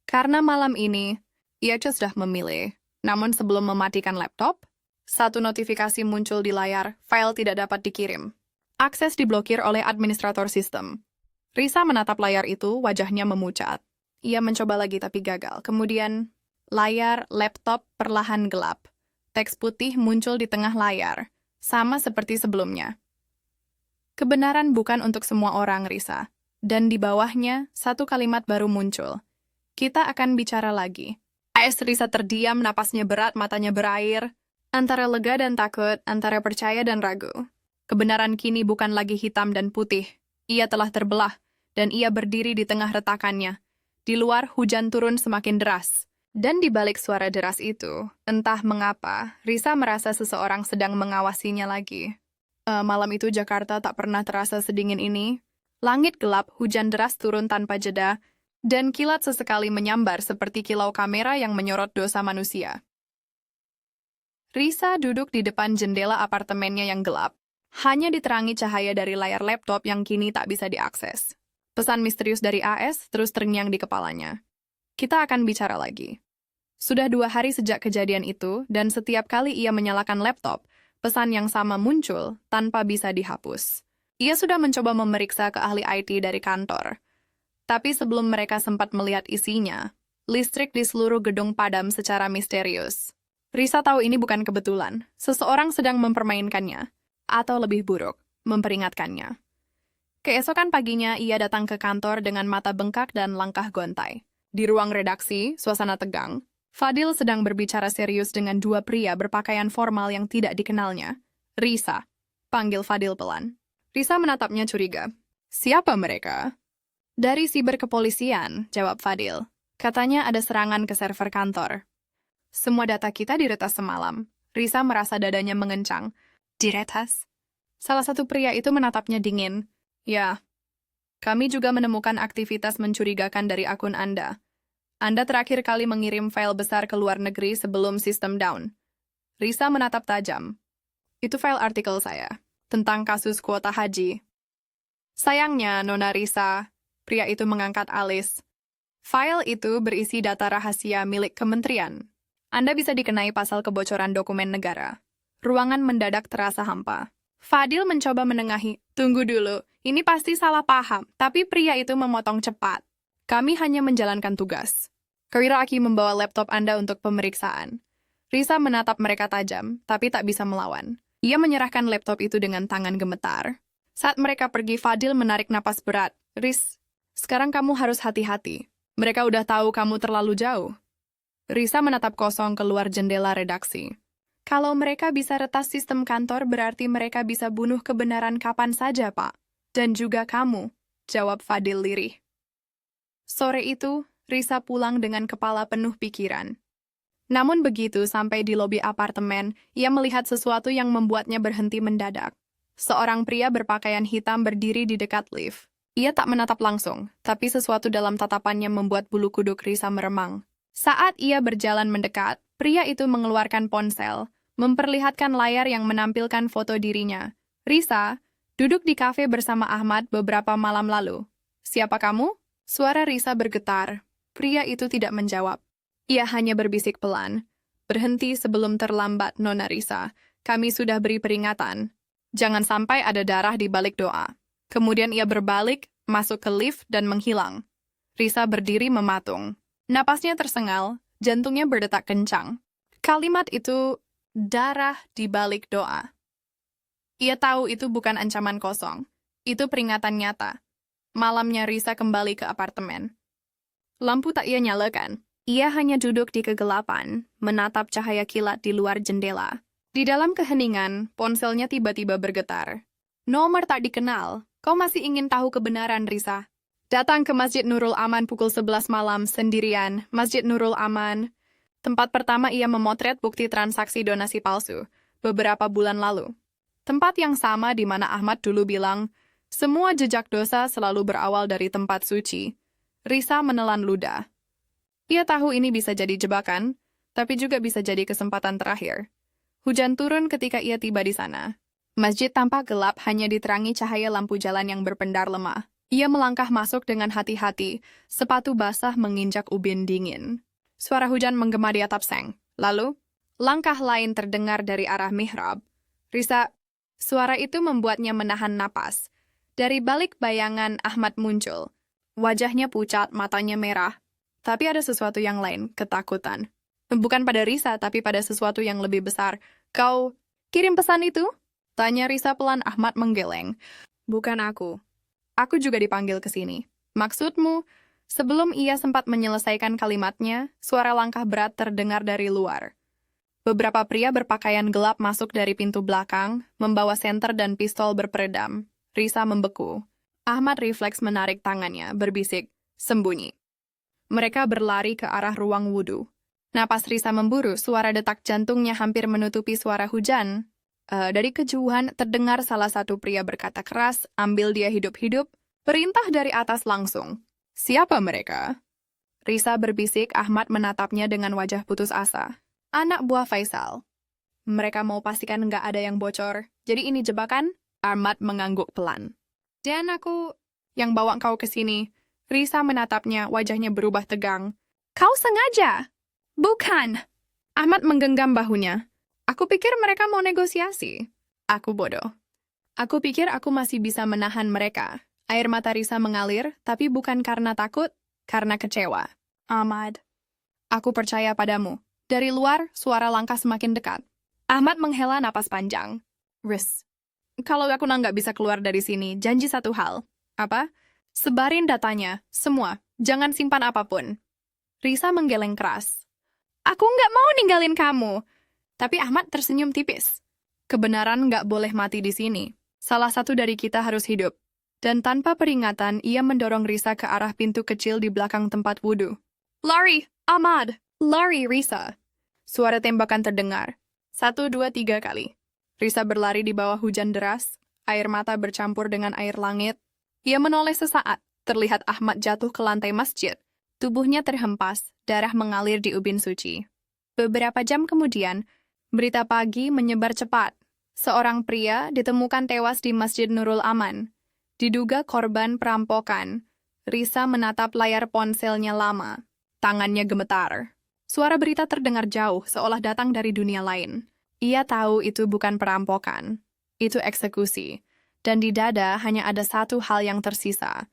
Karena malam ini, ia sudah memilih. Namun sebelum mematikan laptop, satu notifikasi muncul di layar, file tidak dapat dikirim. Akses diblokir oleh administrator sistem. Risa menatap layar itu, wajahnya memucat. Ia mencoba lagi tapi gagal. Kemudian, layar laptop perlahan gelap. Teks putih muncul di tengah layar, sama seperti sebelumnya. Kebenaran bukan untuk semua orang, Risa. Dan di bawahnya, satu kalimat baru muncul. Kita akan bicara lagi. Risa terdiam, napasnya berat, matanya berair. Antara lega dan takut, antara percaya dan ragu. Kebenaran kini bukan lagi hitam dan putih. Ia telah terbelah. Dan ia berdiri di tengah retakannya. Di luar, hujan turun semakin deras. Dan di balik suara deras itu, entah mengapa, Risa merasa seseorang sedang mengawasinya lagi. Malam itu Jakarta tak pernah terasa sedingin ini. Langit gelap, hujan deras turun tanpa jeda, dan kilat sesekali menyambar seperti kilau kamera yang menyorot dosa manusia. Risa duduk di depan jendela apartemennya yang gelap. Hanya diterangi cahaya dari layar laptop yang kini tak bisa diakses. Pesan misterius dari AS terus terngiang di kepalanya. Kita akan bicara lagi. Sudah 2 hari sejak kejadian itu, dan setiap kali ia menyalakan laptop, pesan yang sama muncul tanpa bisa dihapus. Ia sudah mencoba memeriksa ke ahli IT dari kantor. Tapi sebelum mereka sempat melihat isinya, listrik di seluruh gedung padam secara misterius. Risa tahu ini bukan kebetulan. Seseorang sedang mempermainkannya. Atau lebih buruk, memperingatkannya. Keesokan paginya, ia datang ke kantor dengan mata bengkak dan langkah gontai. Di ruang redaksi, suasana tegang. Fadil sedang berbicara serius dengan dua pria berpakaian formal yang tidak dikenalnya. Risa, panggil Fadil pelan. Risa menatapnya curiga. Siapa mereka? Dari siber kepolisian, jawab Fadil. Katanya ada serangan ke server kantor. Semua data kita diretas semalam. Risa merasa dadanya mengencang. Diretas? Salah satu pria itu menatapnya dingin. Ya, kami juga menemukan aktivitas mencurigakan dari akun Anda. Anda terakhir kali mengirim file besar ke luar negeri sebelum sistem down. Risa menatap tajam. Itu file artikel saya, tentang kasus kuota haji. Sayangnya, Nona Risa, pria itu mengangkat alis. File itu berisi data rahasia milik kementerian. Anda bisa dikenai pasal kebocoran dokumen negara. Ruangan mendadak terasa hampa. Fadil mencoba menengahi. Tunggu dulu, ini pasti salah paham, tapi pria itu memotong cepat. Kami hanya menjalankan tugas. Kira Aki membawa laptop Anda untuk pemeriksaan. Risa menatap mereka tajam, tapi tak bisa melawan. Ia menyerahkan laptop itu dengan tangan gemetar. Saat mereka pergi, Fadil menarik napas berat. Riz, sekarang kamu harus hati-hati. Mereka udah tahu kamu terlalu jauh. Risa menatap kosong keluar jendela redaksi. Kalau mereka bisa retas sistem kantor, berarti mereka bisa bunuh kebenaran kapan saja, Pak. Dan juga kamu, jawab Fadil lirih. Sore itu, Risa pulang dengan kepala penuh pikiran. Namun begitu sampai di lobi apartemen, ia melihat sesuatu yang membuatnya berhenti mendadak. Seorang pria berpakaian hitam berdiri di dekat lift. Ia tak menatap langsung, tapi sesuatu dalam tatapannya membuat bulu kuduk Risa meremang. Saat ia berjalan mendekat, pria itu mengeluarkan ponsel, memperlihatkan layar yang menampilkan foto dirinya. Risa, duduk di kafe bersama Ahmad beberapa malam lalu. Siapa kamu? Suara Risa bergetar. Pria itu tidak menjawab. Ia hanya berbisik pelan. Berhenti sebelum terlambat, Nona Risa. Kami sudah beri peringatan. Jangan sampai ada darah di balik doa. Kemudian ia berbalik, masuk ke lift dan menghilang. Risa berdiri mematung. Napasnya tersengal, jantungnya berdetak kencang. Kalimat itu, darah di balik doa. Ia tahu itu bukan ancaman kosong. Itu peringatan nyata. Malamnya Risa kembali ke apartemen. Lampu tak ia nyalakan. Ia hanya duduk di kegelapan, menatap cahaya kilat di luar jendela. Di dalam keheningan, ponselnya tiba-tiba bergetar. Nomor tak dikenal. Kau masih ingin tahu kebenaran, Risa? Datang ke Masjid Nurul Aman pukul 11 malam sendirian. Masjid Nurul Aman. Tempat pertama ia memotret bukti transaksi donasi palsu beberapa bulan lalu. Tempat yang sama di mana Ahmad dulu bilang, semua jejak dosa selalu berawal dari tempat suci. Risa menelan ludah. Ia tahu ini bisa jadi jebakan, tapi juga bisa jadi kesempatan terakhir. Hujan turun ketika ia tiba di sana. Masjid tampak gelap, hanya diterangi cahaya lampu jalan yang berpendar lemah. Ia melangkah masuk dengan hati-hati, sepatu basah menginjak ubin dingin. Suara hujan menggema di atap seng. Lalu, langkah lain terdengar dari arah mihrab. Risa, suara itu membuatnya menahan napas. Dari balik bayangan Ahmad muncul. Wajahnya pucat, matanya merah. Tapi ada sesuatu yang lain, ketakutan. Bukan pada Risa, tapi pada sesuatu yang lebih besar. Kau kirim pesan itu? Tanya Risa pelan. Ahmad menggeleng. Bukan aku. Aku juga dipanggil ke sini. Maksudmu? Sebelum ia sempat menyelesaikan kalimatnya, suara langkah berat terdengar dari luar. Beberapa pria berpakaian gelap masuk dari pintu belakang, membawa senter dan pistol berperedam. Risa membeku. Ahmad refleks menarik tangannya, berbisik, sembunyi. Mereka berlari ke arah ruang wudhu. Napas Risa memburu, suara detak jantungnya hampir menutupi suara hujan. Dari kejauhan terdengar salah satu pria berkata keras, ambil dia hidup-hidup, perintah dari atas langsung. Siapa mereka? Risa berbisik, Ahmad menatapnya dengan wajah putus asa. Anak buah Faisal. Mereka mau pastikan nggak ada yang bocor. Jadi ini jebakan? Ahmad mengangguk pelan. Dan aku yang bawa kau ke sini. Risa menatapnya, wajahnya berubah tegang. Kau sengaja? Bukan. Ahmad menggenggam bahunya. Aku pikir mereka mau negosiasi. Aku bodoh. Aku pikir aku masih bisa menahan mereka. Air mata Risa mengalir, tapi bukan karena takut, karena kecewa. Ahmad, aku percaya padamu. Dari luar, suara langkah semakin dekat. Ahmad menghela napas panjang. Riz, kalau aku nggak bisa keluar dari sini, janji satu hal. Apa? Sebarin datanya, semua. Jangan simpan apapun. Risa menggeleng keras. Aku nggak mau ninggalin kamu. Tapi Ahmad tersenyum tipis. Kebenaran nggak boleh mati di sini. Salah satu dari kita harus hidup. Dan tanpa peringatan, ia mendorong Risa ke arah pintu kecil di belakang tempat wudhu. Lari, Ahmad! Lari, Risa! Suara tembakan terdengar. 1, 2, 3 kali. Risa berlari di bawah hujan deras, air mata bercampur dengan air langit. Ia menoleh sesaat, terlihat Ahmad jatuh ke lantai masjid. Tubuhnya terhempas, darah mengalir di ubin suci. Beberapa jam kemudian, berita pagi menyebar cepat. Seorang pria ditemukan tewas di Masjid Nurul Aman. Diduga korban perampokan. Risa menatap layar ponselnya lama. Tangannya gemetar. Suara berita terdengar jauh, seolah datang dari dunia lain. Ia tahu itu bukan perampokan. Itu eksekusi. Dan di dada hanya ada satu hal yang tersisa.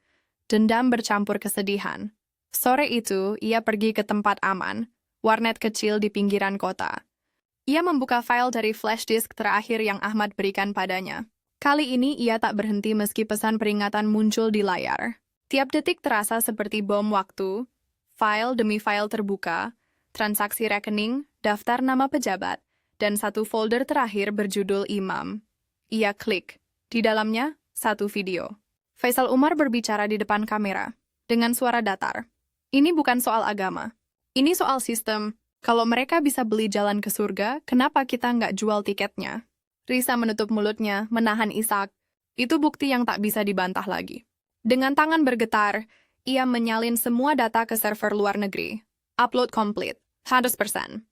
Dendam bercampur kesedihan. Sore itu, ia pergi ke tempat aman, warnet kecil di pinggiran kota. Ia membuka file dari flash disk terakhir yang Ahmad berikan padanya. Kali ini ia tak berhenti meski pesan peringatan muncul di layar. Tiap detik terasa seperti bom waktu. File demi file terbuka, transaksi rekening, daftar nama pejabat, dan satu folder terakhir berjudul Imam. Ia klik. Di dalamnya, satu video. Faisal Umar berbicara di depan kamera, dengan suara datar. Ini bukan soal agama. Ini soal sistem. Kalau mereka bisa beli jalan ke surga, kenapa kita nggak jual tiketnya? Risa menutup mulutnya, menahan isak. Itu bukti yang tak bisa dibantah lagi. Dengan tangan bergetar, ia menyalin semua data ke server luar negeri. Upload complete, 100%.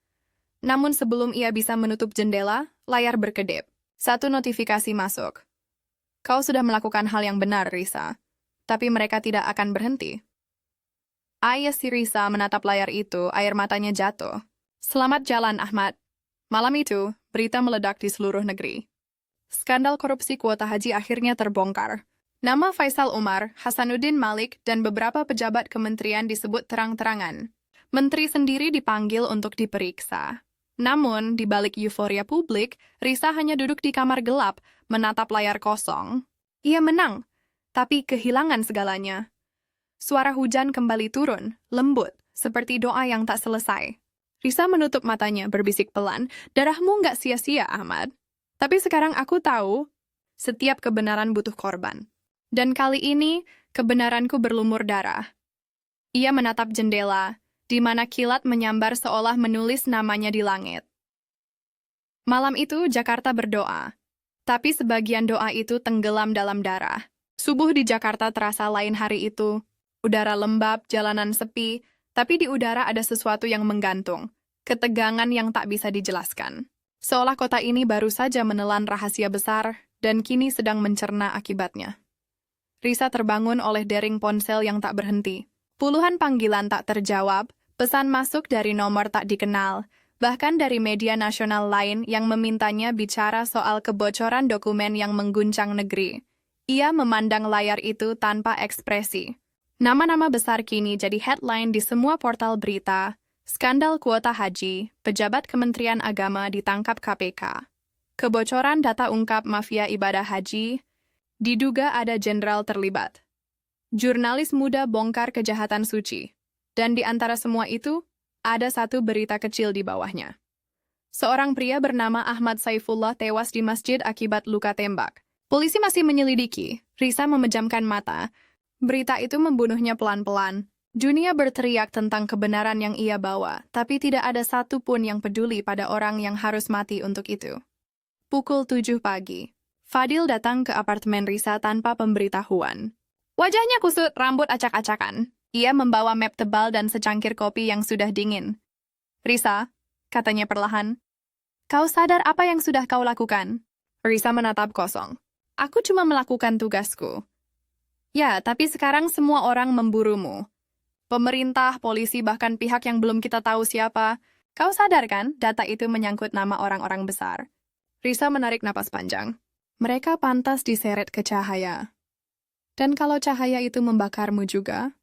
Namun sebelum ia bisa menutup jendela, layar berkedip. Satu notifikasi masuk. Kau sudah melakukan hal yang benar, Risa. Tapi mereka tidak akan berhenti. Ayah si Risa menatap layar itu, air matanya jatuh. Selamat jalan, Ahmad. Malam itu, berita meledak di seluruh negeri. Skandal korupsi kuota haji akhirnya terbongkar. Nama Faisal Umar, Hasanuddin Malik, dan beberapa pejabat kementerian disebut terang-terangan. Menteri sendiri dipanggil untuk diperiksa. Namun, di balik euforia publik, Risa hanya duduk di kamar gelap, menatap layar kosong. Ia menang, tapi kehilangan segalanya. Suara hujan kembali turun, lembut, seperti doa yang tak selesai. Risa menutup matanya, berbisik pelan, darahmu nggak sia-sia, Ahmad. Tapi sekarang aku tahu, setiap kebenaran butuh korban. Dan kali ini, kebenaranku berlumur darah. Ia menatap jendela, di mana kilat menyambar seolah menulis namanya di langit. Malam itu, Jakarta berdoa. Tapi sebagian doa itu tenggelam dalam darah. Subuh di Jakarta terasa lain hari itu. Udara lembab, jalanan sepi, tapi di udara ada sesuatu yang menggantung. Ketegangan yang tak bisa dijelaskan. Seolah kota ini baru saja menelan rahasia besar, dan kini sedang mencerna akibatnya. Risa terbangun oleh dering ponsel yang tak berhenti. Puluhan panggilan tak terjawab, pesan masuk dari nomor tak dikenal, bahkan dari media nasional lain yang memintanya bicara soal kebocoran dokumen yang mengguncang negeri. Ia memandang layar itu tanpa ekspresi. Nama-nama besar kini jadi headline di semua portal berita. Skandal kuota haji, pejabat Kementerian Agama ditangkap KPK. Kebocoran data ungkap mafia ibadah haji, diduga ada jenderal terlibat. Jurnalis muda bongkar kejahatan suci. Dan di antara semua itu, ada satu berita kecil di bawahnya. Seorang pria bernama Ahmad Saifullah tewas di masjid akibat luka tembak. Polisi masih menyelidiki. Risa memejamkan mata. Berita itu membunuhnya pelan-pelan. Dunia berteriak tentang kebenaran yang ia bawa, tapi tidak ada satu pun yang peduli pada orang yang harus mati untuk itu. Pukul 7 pagi. Fadil datang ke apartemen Risa tanpa pemberitahuan. Wajahnya kusut, rambut acak-acakan. Ia membawa map tebal dan secangkir kopi yang sudah dingin. Risa, katanya perlahan, kau sadar apa yang sudah kau lakukan? Risa menatap kosong. Aku cuma melakukan tugasku. Ya, tapi sekarang semua orang memburumu. Pemerintah, polisi, bahkan pihak yang belum kita tahu siapa. Kau sadar kan, data itu menyangkut nama orang-orang besar. Risa menarik napas panjang. Mereka pantas diseret ke cahaya. Dan kalau cahaya itu membakarmu juga?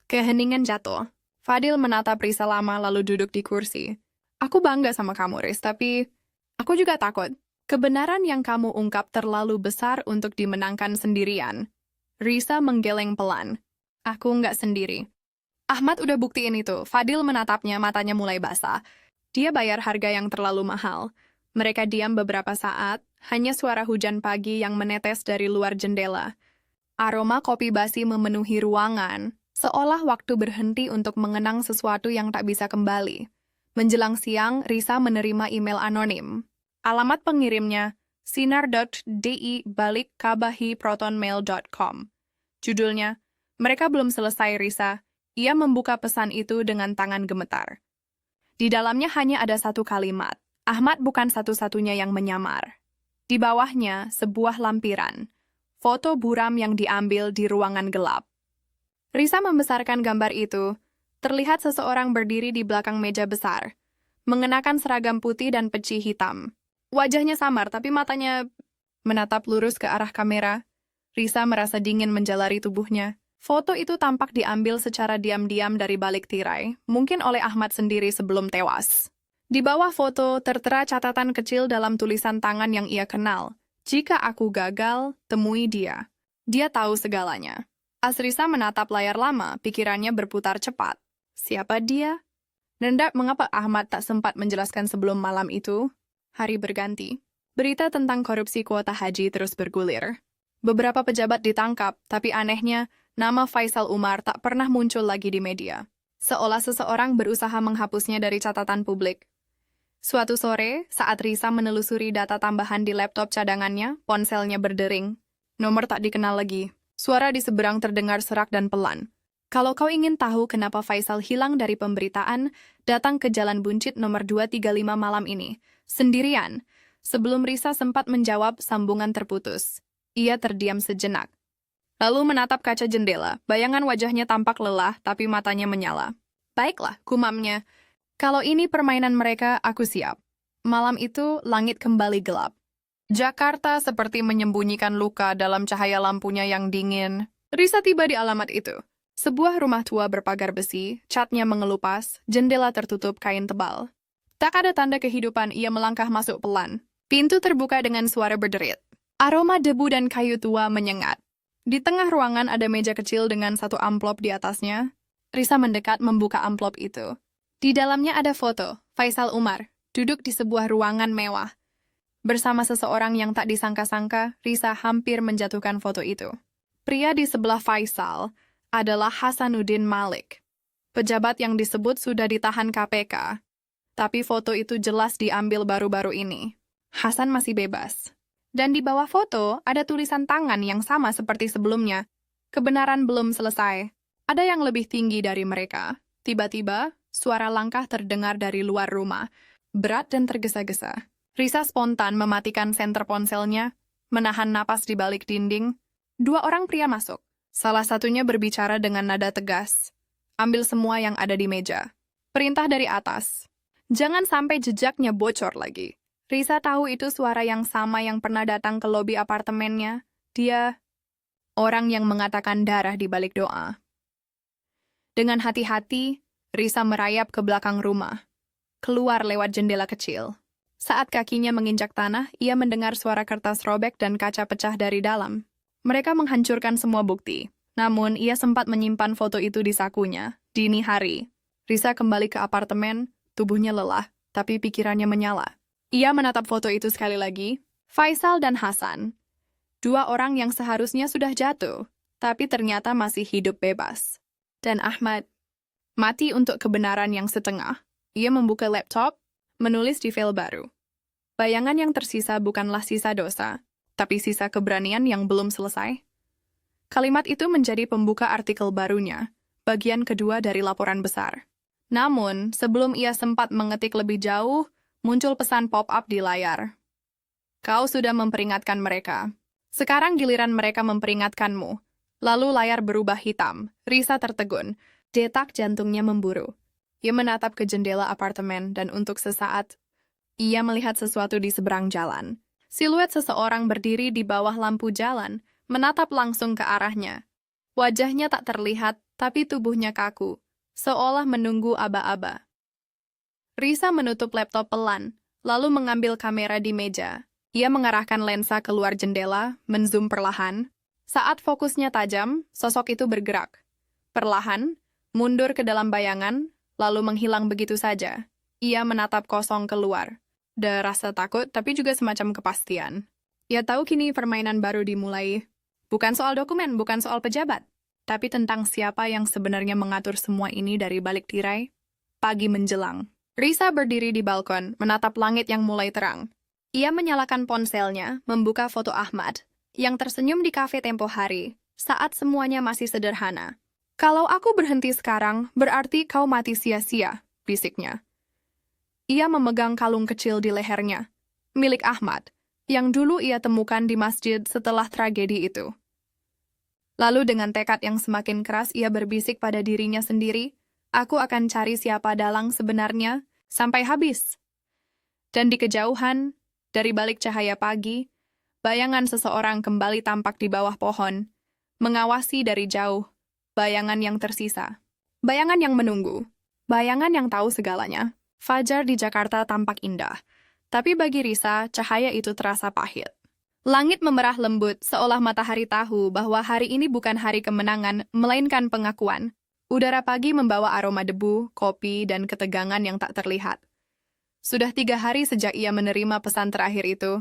Keheningan jatuh. Fadil menatap Risa lama lalu duduk di kursi. Aku bangga sama kamu, Riz, tapi aku juga takut. Kebenaran yang kamu ungkap terlalu besar untuk dimenangkan sendirian. Risa menggeleng pelan. Aku nggak sendiri. Ahmad udah buktiin itu. Fadil menatapnya, matanya mulai basah. Dia bayar harga yang terlalu mahal. Mereka diam beberapa saat, hanya suara hujan pagi yang menetes dari luar jendela. Aroma kopi basi memenuhi ruangan, seolah waktu berhenti untuk mengenang sesuatu yang tak bisa kembali. Menjelang siang, Risa menerima email anonim. Alamat pengirimnya, sinar.di@kabahiprotonmail.com. Judulnya, mereka belum selesai, Risa. Ia membuka pesan itu dengan tangan gemetar. Di dalamnya hanya ada satu kalimat. Ahmad bukan satu-satunya yang menyamar. Di bawahnya, sebuah lampiran. Foto buram yang diambil di ruangan gelap. Risa membesarkan gambar itu. Terlihat seseorang berdiri di belakang meja besar, mengenakan seragam putih dan peci hitam. Wajahnya samar, tapi matanya menatap lurus ke arah kamera. Risa merasa dingin menjalari tubuhnya. Foto itu tampak diambil secara diam-diam dari balik tirai, mungkin oleh Ahmad sendiri sebelum tewas. Di bawah foto tertera catatan kecil dalam tulisan tangan yang ia kenal. Jika aku gagal, temui dia. Dia tahu segalanya. As Risa menatap layar lama, pikirannya berputar cepat. Siapa dia? Nendak mengapa Ahmad tak sempat menjelaskan sebelum malam itu? Hari berganti. Berita tentang korupsi kuota haji terus bergulir. Beberapa pejabat ditangkap, tapi anehnya, nama Faisal Umar tak pernah muncul lagi di media. Seolah seseorang berusaha menghapusnya dari catatan publik. Suatu sore, saat Risa menelusuri data tambahan di laptop cadangannya, ponselnya berdering. Nomor tak dikenal lagi. Suara di seberang terdengar serak dan pelan. Kalau kau ingin tahu kenapa Faisal hilang dari pemberitaan, datang ke Jalan Buncit nomor 235 malam ini. Sendirian. Sebelum Risa sempat menjawab, sambungan terputus. Ia terdiam sejenak. Lalu menatap kaca jendela. Bayangan wajahnya tampak lelah, tapi matanya menyala. Baiklah, gumamnya. Kalau ini permainan mereka, aku siap. Malam itu, langit kembali gelap. Jakarta seperti menyembunyikan luka dalam cahaya lampunya yang dingin. Risa tiba di alamat itu. Sebuah rumah tua berpagar besi, catnya mengelupas, jendela tertutup kain tebal. Tak ada tanda kehidupan, ia melangkah masuk pelan. Pintu terbuka dengan suara berderit. Aroma debu dan kayu tua menyengat. Di tengah ruangan ada meja kecil dengan satu amplop di atasnya. Risa mendekat membuka amplop itu. Di dalamnya ada foto, Faisal Umar, duduk di sebuah ruangan mewah. Bersama seseorang yang tak disangka-sangka, Risa hampir menjatuhkan foto itu. Pria di sebelah Faisal adalah Hasanuddin Malik. Pejabat yang disebut sudah ditahan KPK. Tapi foto itu jelas diambil baru-baru ini. Hasan masih bebas. Dan di bawah foto ada tulisan tangan yang sama seperti sebelumnya. Kebenaran belum selesai. Ada yang lebih tinggi dari mereka. Tiba-tiba, suara langkah terdengar dari luar rumah. Berat dan tergesa-gesa. Risa spontan mematikan senter ponselnya, menahan napas di balik dinding. Dua orang pria masuk. Salah satunya berbicara dengan nada tegas. Ambil semua yang ada di meja. Perintah dari atas. Jangan sampai jejaknya bocor lagi. Risa tahu itu suara yang sama yang pernah datang ke lobi apartemennya. Dia orang yang mengatakan darah di balik doa. Dengan hati-hati, Risa merayap ke belakang rumah. Keluar lewat jendela kecil. Saat kakinya menginjak tanah, ia mendengar suara kertas robek dan kaca pecah dari dalam. Mereka menghancurkan semua bukti. Namun, ia sempat menyimpan foto itu di sakunya. Dini hari. Risa kembali ke apartemen, tubuhnya lelah, tapi pikirannya menyala. Ia menatap foto itu sekali lagi. Faisal dan Hasan. Dua orang yang seharusnya sudah jatuh, tapi ternyata masih hidup bebas. Dan Ahmad mati untuk kebenaran yang setengah. Ia membuka laptop, menulis di file baru. Bayangan yang tersisa bukanlah sisa dosa, tapi sisa keberanian yang belum selesai. Kalimat itu menjadi pembuka artikel barunya, bagian kedua dari laporan besar. Namun, sebelum ia sempat mengetik lebih jauh, muncul pesan pop-up di layar. Kau sudah memperingatkan mereka. Sekarang giliran mereka memperingatkanmu. Lalu layar berubah hitam. Risa tertegun. Detak jantungnya memburu. Ia menatap ke jendela apartemen dan untuk sesaat, ia melihat sesuatu di seberang jalan. Siluet seseorang berdiri di bawah lampu jalan, menatap langsung ke arahnya. Wajahnya tak terlihat, tapi tubuhnya kaku, seolah menunggu aba-aba. Risa menutup laptop pelan, lalu mengambil kamera di meja. Ia mengarahkan lensa keluar jendela, menzoom perlahan. Saat fokusnya tajam, sosok itu bergerak. Perlahan, mundur ke dalam bayangan, lalu menghilang begitu saja. Ia menatap kosong keluar. Ada rasa takut, tapi juga semacam kepastian. Ia tahu kini permainan baru dimulai. Bukan soal dokumen, bukan soal pejabat, tapi tentang siapa yang sebenarnya mengatur semua ini dari balik tirai. Pagi menjelang. Risa berdiri di balkon, menatap langit yang mulai terang. Ia menyalakan ponselnya, membuka foto Ahmad, yang tersenyum di kafe tempo hari, saat semuanya masih sederhana. Kalau aku berhenti sekarang, berarti kau mati sia-sia, bisiknya. Ia memegang kalung kecil di lehernya, milik Ahmad, yang dulu ia temukan di masjid setelah tragedi itu. Lalu dengan tekad yang semakin keras ia berbisik pada dirinya sendiri, aku akan cari siapa dalang sebenarnya, sampai habis. Dan di kejauhan, dari balik cahaya pagi, bayangan seseorang kembali tampak di bawah pohon, mengawasi dari jauh, bayangan yang tersisa. Bayangan yang menunggu, bayangan yang tahu segalanya. Fajar di Jakarta tampak indah, tapi bagi Risa, cahaya itu terasa pahit. Langit memerah lembut, seolah matahari tahu bahwa hari ini bukan hari kemenangan, melainkan pengakuan. Udara pagi membawa aroma debu, kopi, dan ketegangan yang tak terlihat. Sudah 3 hari sejak ia menerima pesan terakhir itu,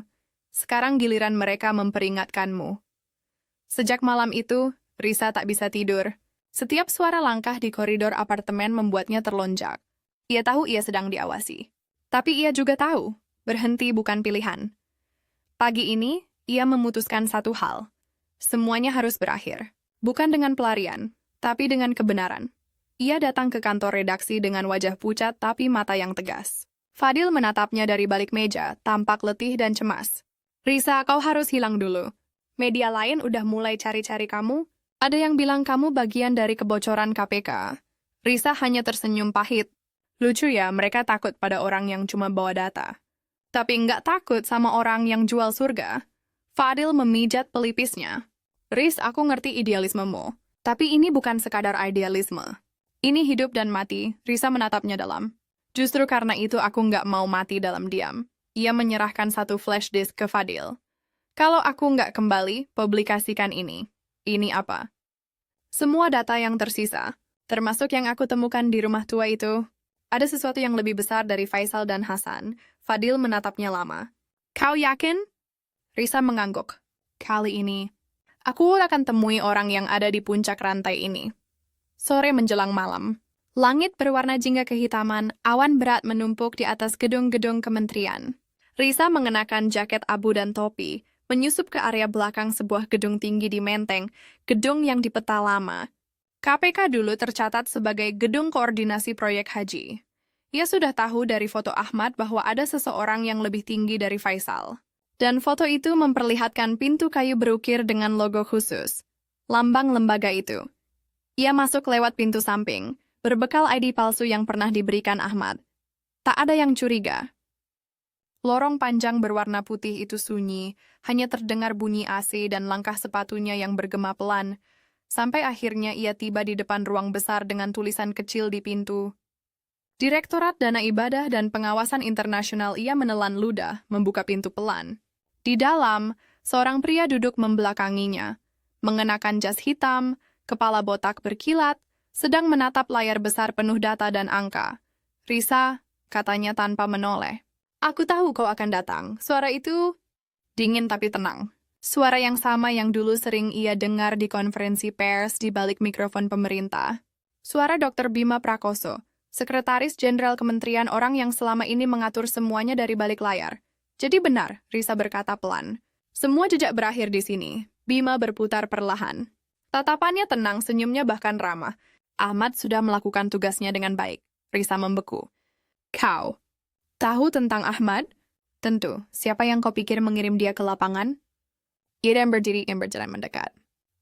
sekarang giliran mereka memperingatkanmu. Sejak malam itu, Risa tak bisa tidur. Setiap suara langkah di koridor apartemen membuatnya terlonjak. Ia tahu ia sedang diawasi. Tapi ia juga tahu, berhenti bukan pilihan. Pagi ini, ia memutuskan satu hal. Semuanya harus berakhir. Bukan dengan pelarian, tapi dengan kebenaran. Ia datang ke kantor redaksi dengan wajah pucat tapi mata yang tegas. Fadil menatapnya dari balik meja, tampak letih dan cemas. Risa, kau harus hilang dulu. Media lain udah mulai cari-cari kamu. Ada yang bilang kamu bagian dari kebocoran KPK. Risa hanya tersenyum pahit. Lucu ya, mereka takut pada orang yang cuma bawa data. Tapi nggak takut sama orang yang jual surga. Fadil memijat pelipisnya. Riz, aku ngerti idealismemu. Tapi ini bukan sekadar idealisme. Ini hidup dan mati, Risa menatapnya dalam. Justru karena itu aku nggak mau mati dalam diam. Ia menyerahkan satu flash disk ke Fadil. Kalau aku nggak kembali, publikasikan ini. Ini apa? Semua data yang tersisa, termasuk yang aku temukan di rumah tua itu. Ada sesuatu yang lebih besar dari Faisal dan Hasan. Fadil menatapnya lama. Kau yakin? Risa mengangguk. Kali ini, aku akan temui orang yang ada di puncak rantai ini. Sore menjelang malam. Langit berwarna jingga kehitaman, awan berat menumpuk di atas gedung-gedung kementerian. Risa mengenakan jaket abu dan topi, menyusup ke area belakang sebuah gedung tinggi di Menteng, gedung yang dipeta lama. KPK dulu tercatat sebagai Gedung Koordinasi Proyek Haji. Ia sudah tahu dari foto Ahmad bahwa ada seseorang yang lebih tinggi dari Faisal. Dan foto itu memperlihatkan pintu kayu berukir dengan logo khusus. Lambang lembaga itu. Ia masuk lewat pintu samping, berbekal ID palsu yang pernah diberikan Ahmad. Tak ada yang curiga. Lorong panjang berwarna putih itu sunyi, hanya terdengar bunyi AC dan langkah sepatunya yang bergema pelan. Sampai akhirnya ia tiba di depan ruang besar dengan tulisan kecil di pintu. Direktorat Dana Ibadah dan Pengawasan Internasional. Ia menelan ludah, membuka pintu pelan. Di dalam, seorang pria duduk membelakanginya, mengenakan jas hitam, kepala botak berkilat, sedang menatap layar besar penuh data dan angka. Risa, katanya tanpa menoleh. Aku tahu kau akan datang. Suara itu dingin tapi tenang. Suara yang sama yang dulu sering ia dengar di konferensi pers di balik mikrofon pemerintah. Suara Dr. Bima Prakoso, Sekretaris Jenderal Kementerian, orang yang selama ini mengatur semuanya dari balik layar. Jadi benar, Risa berkata pelan. Semua jejak berakhir di sini. Bima berputar perlahan. Tatapannya tenang, senyumnya bahkan ramah. Ahmad sudah melakukan tugasnya dengan baik. Risa membeku. Kau tahu tentang Ahmad? Tentu. Siapa yang kau pikir mengirim dia ke lapangan? Ia berjalan mendekat.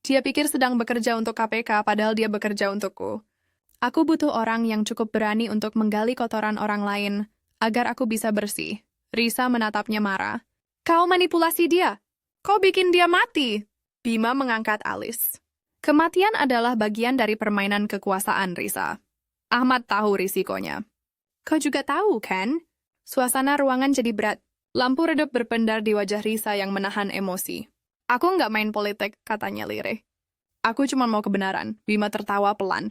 Dia pikir sedang bekerja untuk KPK, padahal dia bekerja untukku. Aku butuh orang yang cukup berani untuk menggali kotoran orang lain agar aku bisa bersih. Risa menatapnya marah. Kau manipulasi dia. Kau bikin dia mati. Bima mengangkat alis. Kematian adalah bagian dari permainan kekuasaan, Risa. Ahmad tahu risikonya. Kau juga tahu, kan? Suasana ruangan jadi berat. Lampu redup berpendar di wajah Risa yang menahan emosi. Aku nggak main politik, katanya lirih. Aku cuma mau kebenaran. Bima tertawa pelan.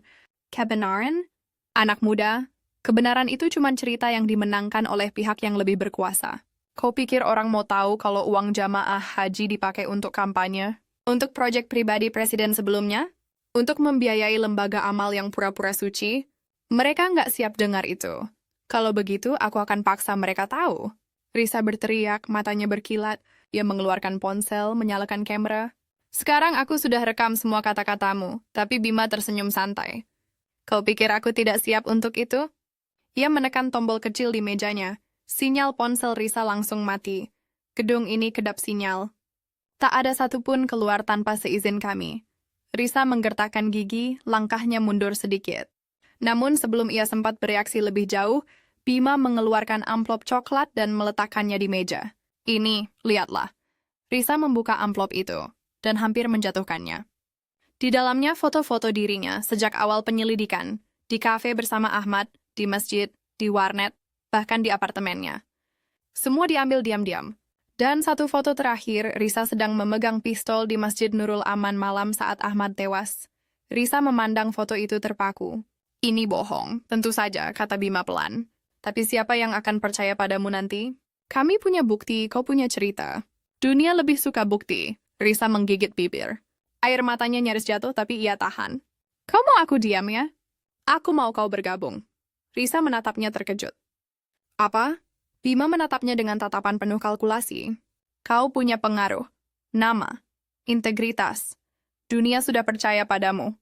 Kebenaran? Anak muda, kebenaran itu cuma cerita yang dimenangkan oleh pihak yang lebih berkuasa. Kau pikir orang mau tahu kalau uang jamaah haji dipakai untuk kampanye? Untuk proyek pribadi presiden sebelumnya? Untuk membiayai lembaga amal yang pura-pura suci? Mereka nggak siap dengar itu. Kalau begitu, aku akan paksa mereka tahu. Risa berteriak, matanya berkilat. Ia mengeluarkan ponsel, menyalakan kamera. Sekarang aku sudah rekam semua kata-katamu, tapi Bima tersenyum santai. Kau pikir aku tidak siap untuk itu? Ia menekan tombol kecil di mejanya. Sinyal ponsel Risa langsung mati. Gedung ini kedap sinyal. Tak ada satupun keluar tanpa seizin kami. Risa menggertakkan gigi, langkahnya mundur sedikit. Namun sebelum ia sempat bereaksi lebih jauh, Bima mengeluarkan amplop coklat dan meletakkannya di meja. Ini, lihatlah. Risa membuka amplop itu dan hampir menjatuhkannya. Di dalamnya foto-foto dirinya sejak awal penyelidikan, di kafe bersama Ahmad, di masjid, di warnet, bahkan di apartemennya. Semua diambil diam-diam. Dan satu foto terakhir, Risa sedang memegang pistol di Masjid Nurul Aman malam saat Ahmad tewas. Risa memandang foto itu terpaku. Ini bohong, tentu saja, kata Bima pelan. Tapi siapa yang akan percaya padamu nanti? Kami punya bukti, kau punya cerita. Dunia lebih suka bukti. Risa menggigit bibir. Air matanya nyaris jatuh, tapi ia tahan. Kau mau aku diam ya? Aku mau kau bergabung. Risa menatapnya terkejut. Apa? Bima menatapnya dengan tatapan penuh kalkulasi. Kau punya pengaruh, nama, integritas. Dunia sudah percaya padamu.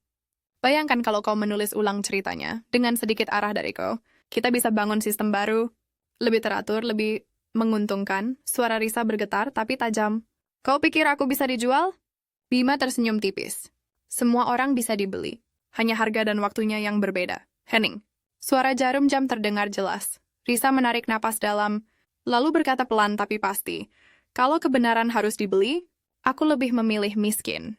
Bayangkan kalau kau menulis ulang ceritanya, dengan sedikit arah dari kau. Kita bisa bangun sistem baru, lebih teratur, lebih menguntungkan. Suara Risa bergetar, tapi tajam. Kau pikir aku bisa dijual? Bima tersenyum tipis. Semua orang bisa dibeli. Hanya harga dan waktunya yang berbeda. Hening. Suara jarum jam terdengar jelas. Risa menarik napas dalam, lalu berkata pelan tapi pasti. Kalau kebenaran harus dibeli, aku lebih memilih miskin.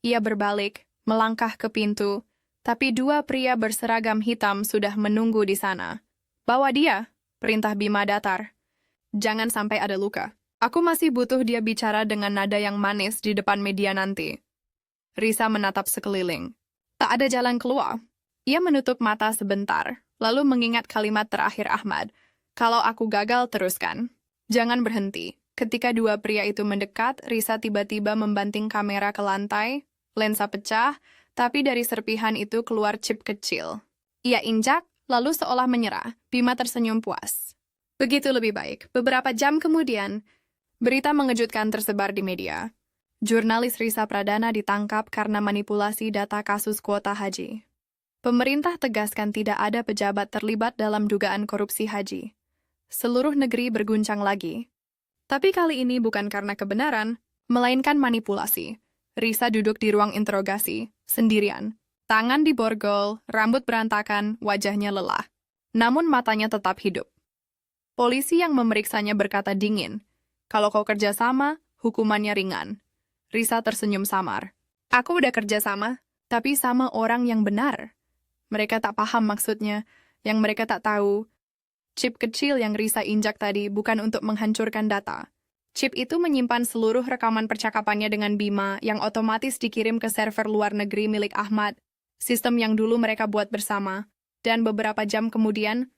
Ia berbalik, melangkah ke pintu, tapi dua pria berseragam hitam sudah menunggu di sana. Bawa dia, perintah Bima datar. Jangan sampai ada luka. Aku masih butuh dia bicara dengan nada yang manis di depan media nanti. Risa menatap sekeliling. Tak ada jalan keluar. Ia menutup mata sebentar, lalu mengingat kalimat terakhir Ahmad. Kalau aku gagal, teruskan. Jangan berhenti. Ketika dua pria itu mendekat, Risa tiba-tiba membanting kamera ke lantai, lensa pecah, tapi dari serpihan itu keluar chip kecil. Ia injak, lalu seolah menyerah. Bima tersenyum puas. Begitu lebih baik. Beberapa jam kemudian, berita mengejutkan tersebar di media. Jurnalis Risa Pradana ditangkap karena manipulasi data kasus kuota haji. Pemerintah tegaskan tidak ada pejabat terlibat dalam dugaan korupsi haji. Seluruh negeri berguncang lagi. Tapi kali ini bukan karena kebenaran, melainkan manipulasi. Risa duduk di ruang interogasi, sendirian. Tangan diborgol, rambut berantakan, wajahnya lelah. Namun matanya tetap hidup. Polisi yang memeriksanya berkata dingin, kalau kau kerja sama, hukumannya ringan. Risa tersenyum samar. Aku udah kerja sama, tapi sama orang yang benar. Mereka tak paham maksudnya, yang mereka tak tahu. Chip kecil yang Risa injak tadi bukan untuk menghancurkan data. Chip itu menyimpan seluruh rekaman percakapannya dengan Bima yang otomatis dikirim ke server luar negeri milik Ahmad, sistem yang dulu mereka buat bersama. Dan beberapa jam kemudian,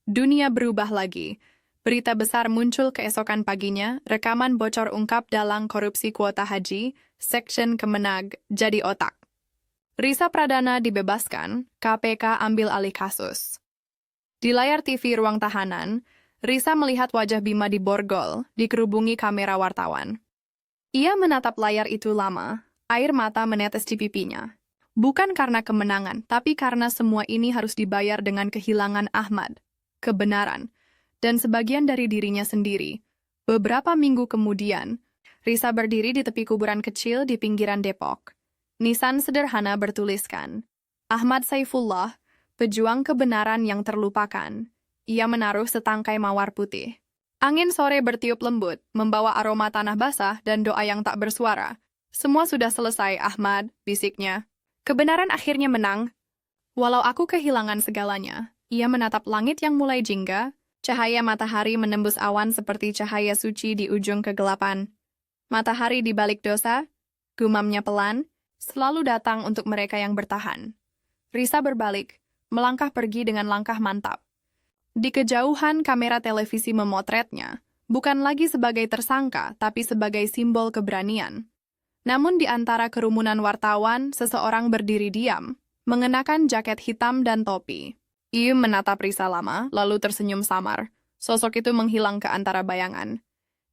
dunia berubah lagi. Berita besar muncul keesokan paginya, rekaman bocor ungkap dalang korupsi kuota haji, Section Kemenag, jadi otak. Risa Pradana dibebaskan, KPK ambil alih kasus. Di layar TV ruang tahanan, Risa melihat wajah Bima diborgol, dikerubungi kamera wartawan. Ia menatap layar itu lama, air mata menetes di pipinya. Bukan karena kemenangan, tapi karena semua ini harus dibayar dengan kehilangan Ahmad, kebenaran, dan sebagian dari dirinya sendiri. Beberapa minggu kemudian, Risa berdiri di tepi kuburan kecil di pinggiran Depok. Nisan sederhana bertuliskan, Ahmad Saifullah, pejuang kebenaran yang terlupakan. Ia menaruh setangkai mawar putih. Angin sore bertiup lembut, membawa aroma tanah basah dan doa yang tak bersuara. Semua sudah selesai, Ahmad, bisiknya. Kebenaran akhirnya menang. Walau aku kehilangan segalanya, ia menatap langit yang mulai jingga, cahaya matahari menembus awan seperti cahaya suci di ujung kegelapan. Matahari di balik dosa, gumamnya pelan, selalu datang untuk mereka yang bertahan. Risa berbalik, melangkah pergi dengan langkah mantap. Di kejauhan kamera televisi memotretnya, bukan lagi sebagai tersangka, tapi sebagai simbol keberanian. Namun di antara kerumunan wartawan, seseorang berdiri diam, mengenakan jaket hitam dan topi. Ia menatap Risa lama, lalu tersenyum samar. Sosok itu menghilang ke antara bayangan.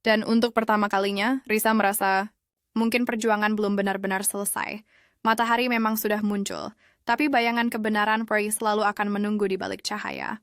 Dan untuk pertama kalinya, Risa merasa mungkin perjuangan belum benar-benar selesai. Matahari memang sudah muncul, tapi bayangan kebenaran Peri selalu akan menunggu di balik cahaya.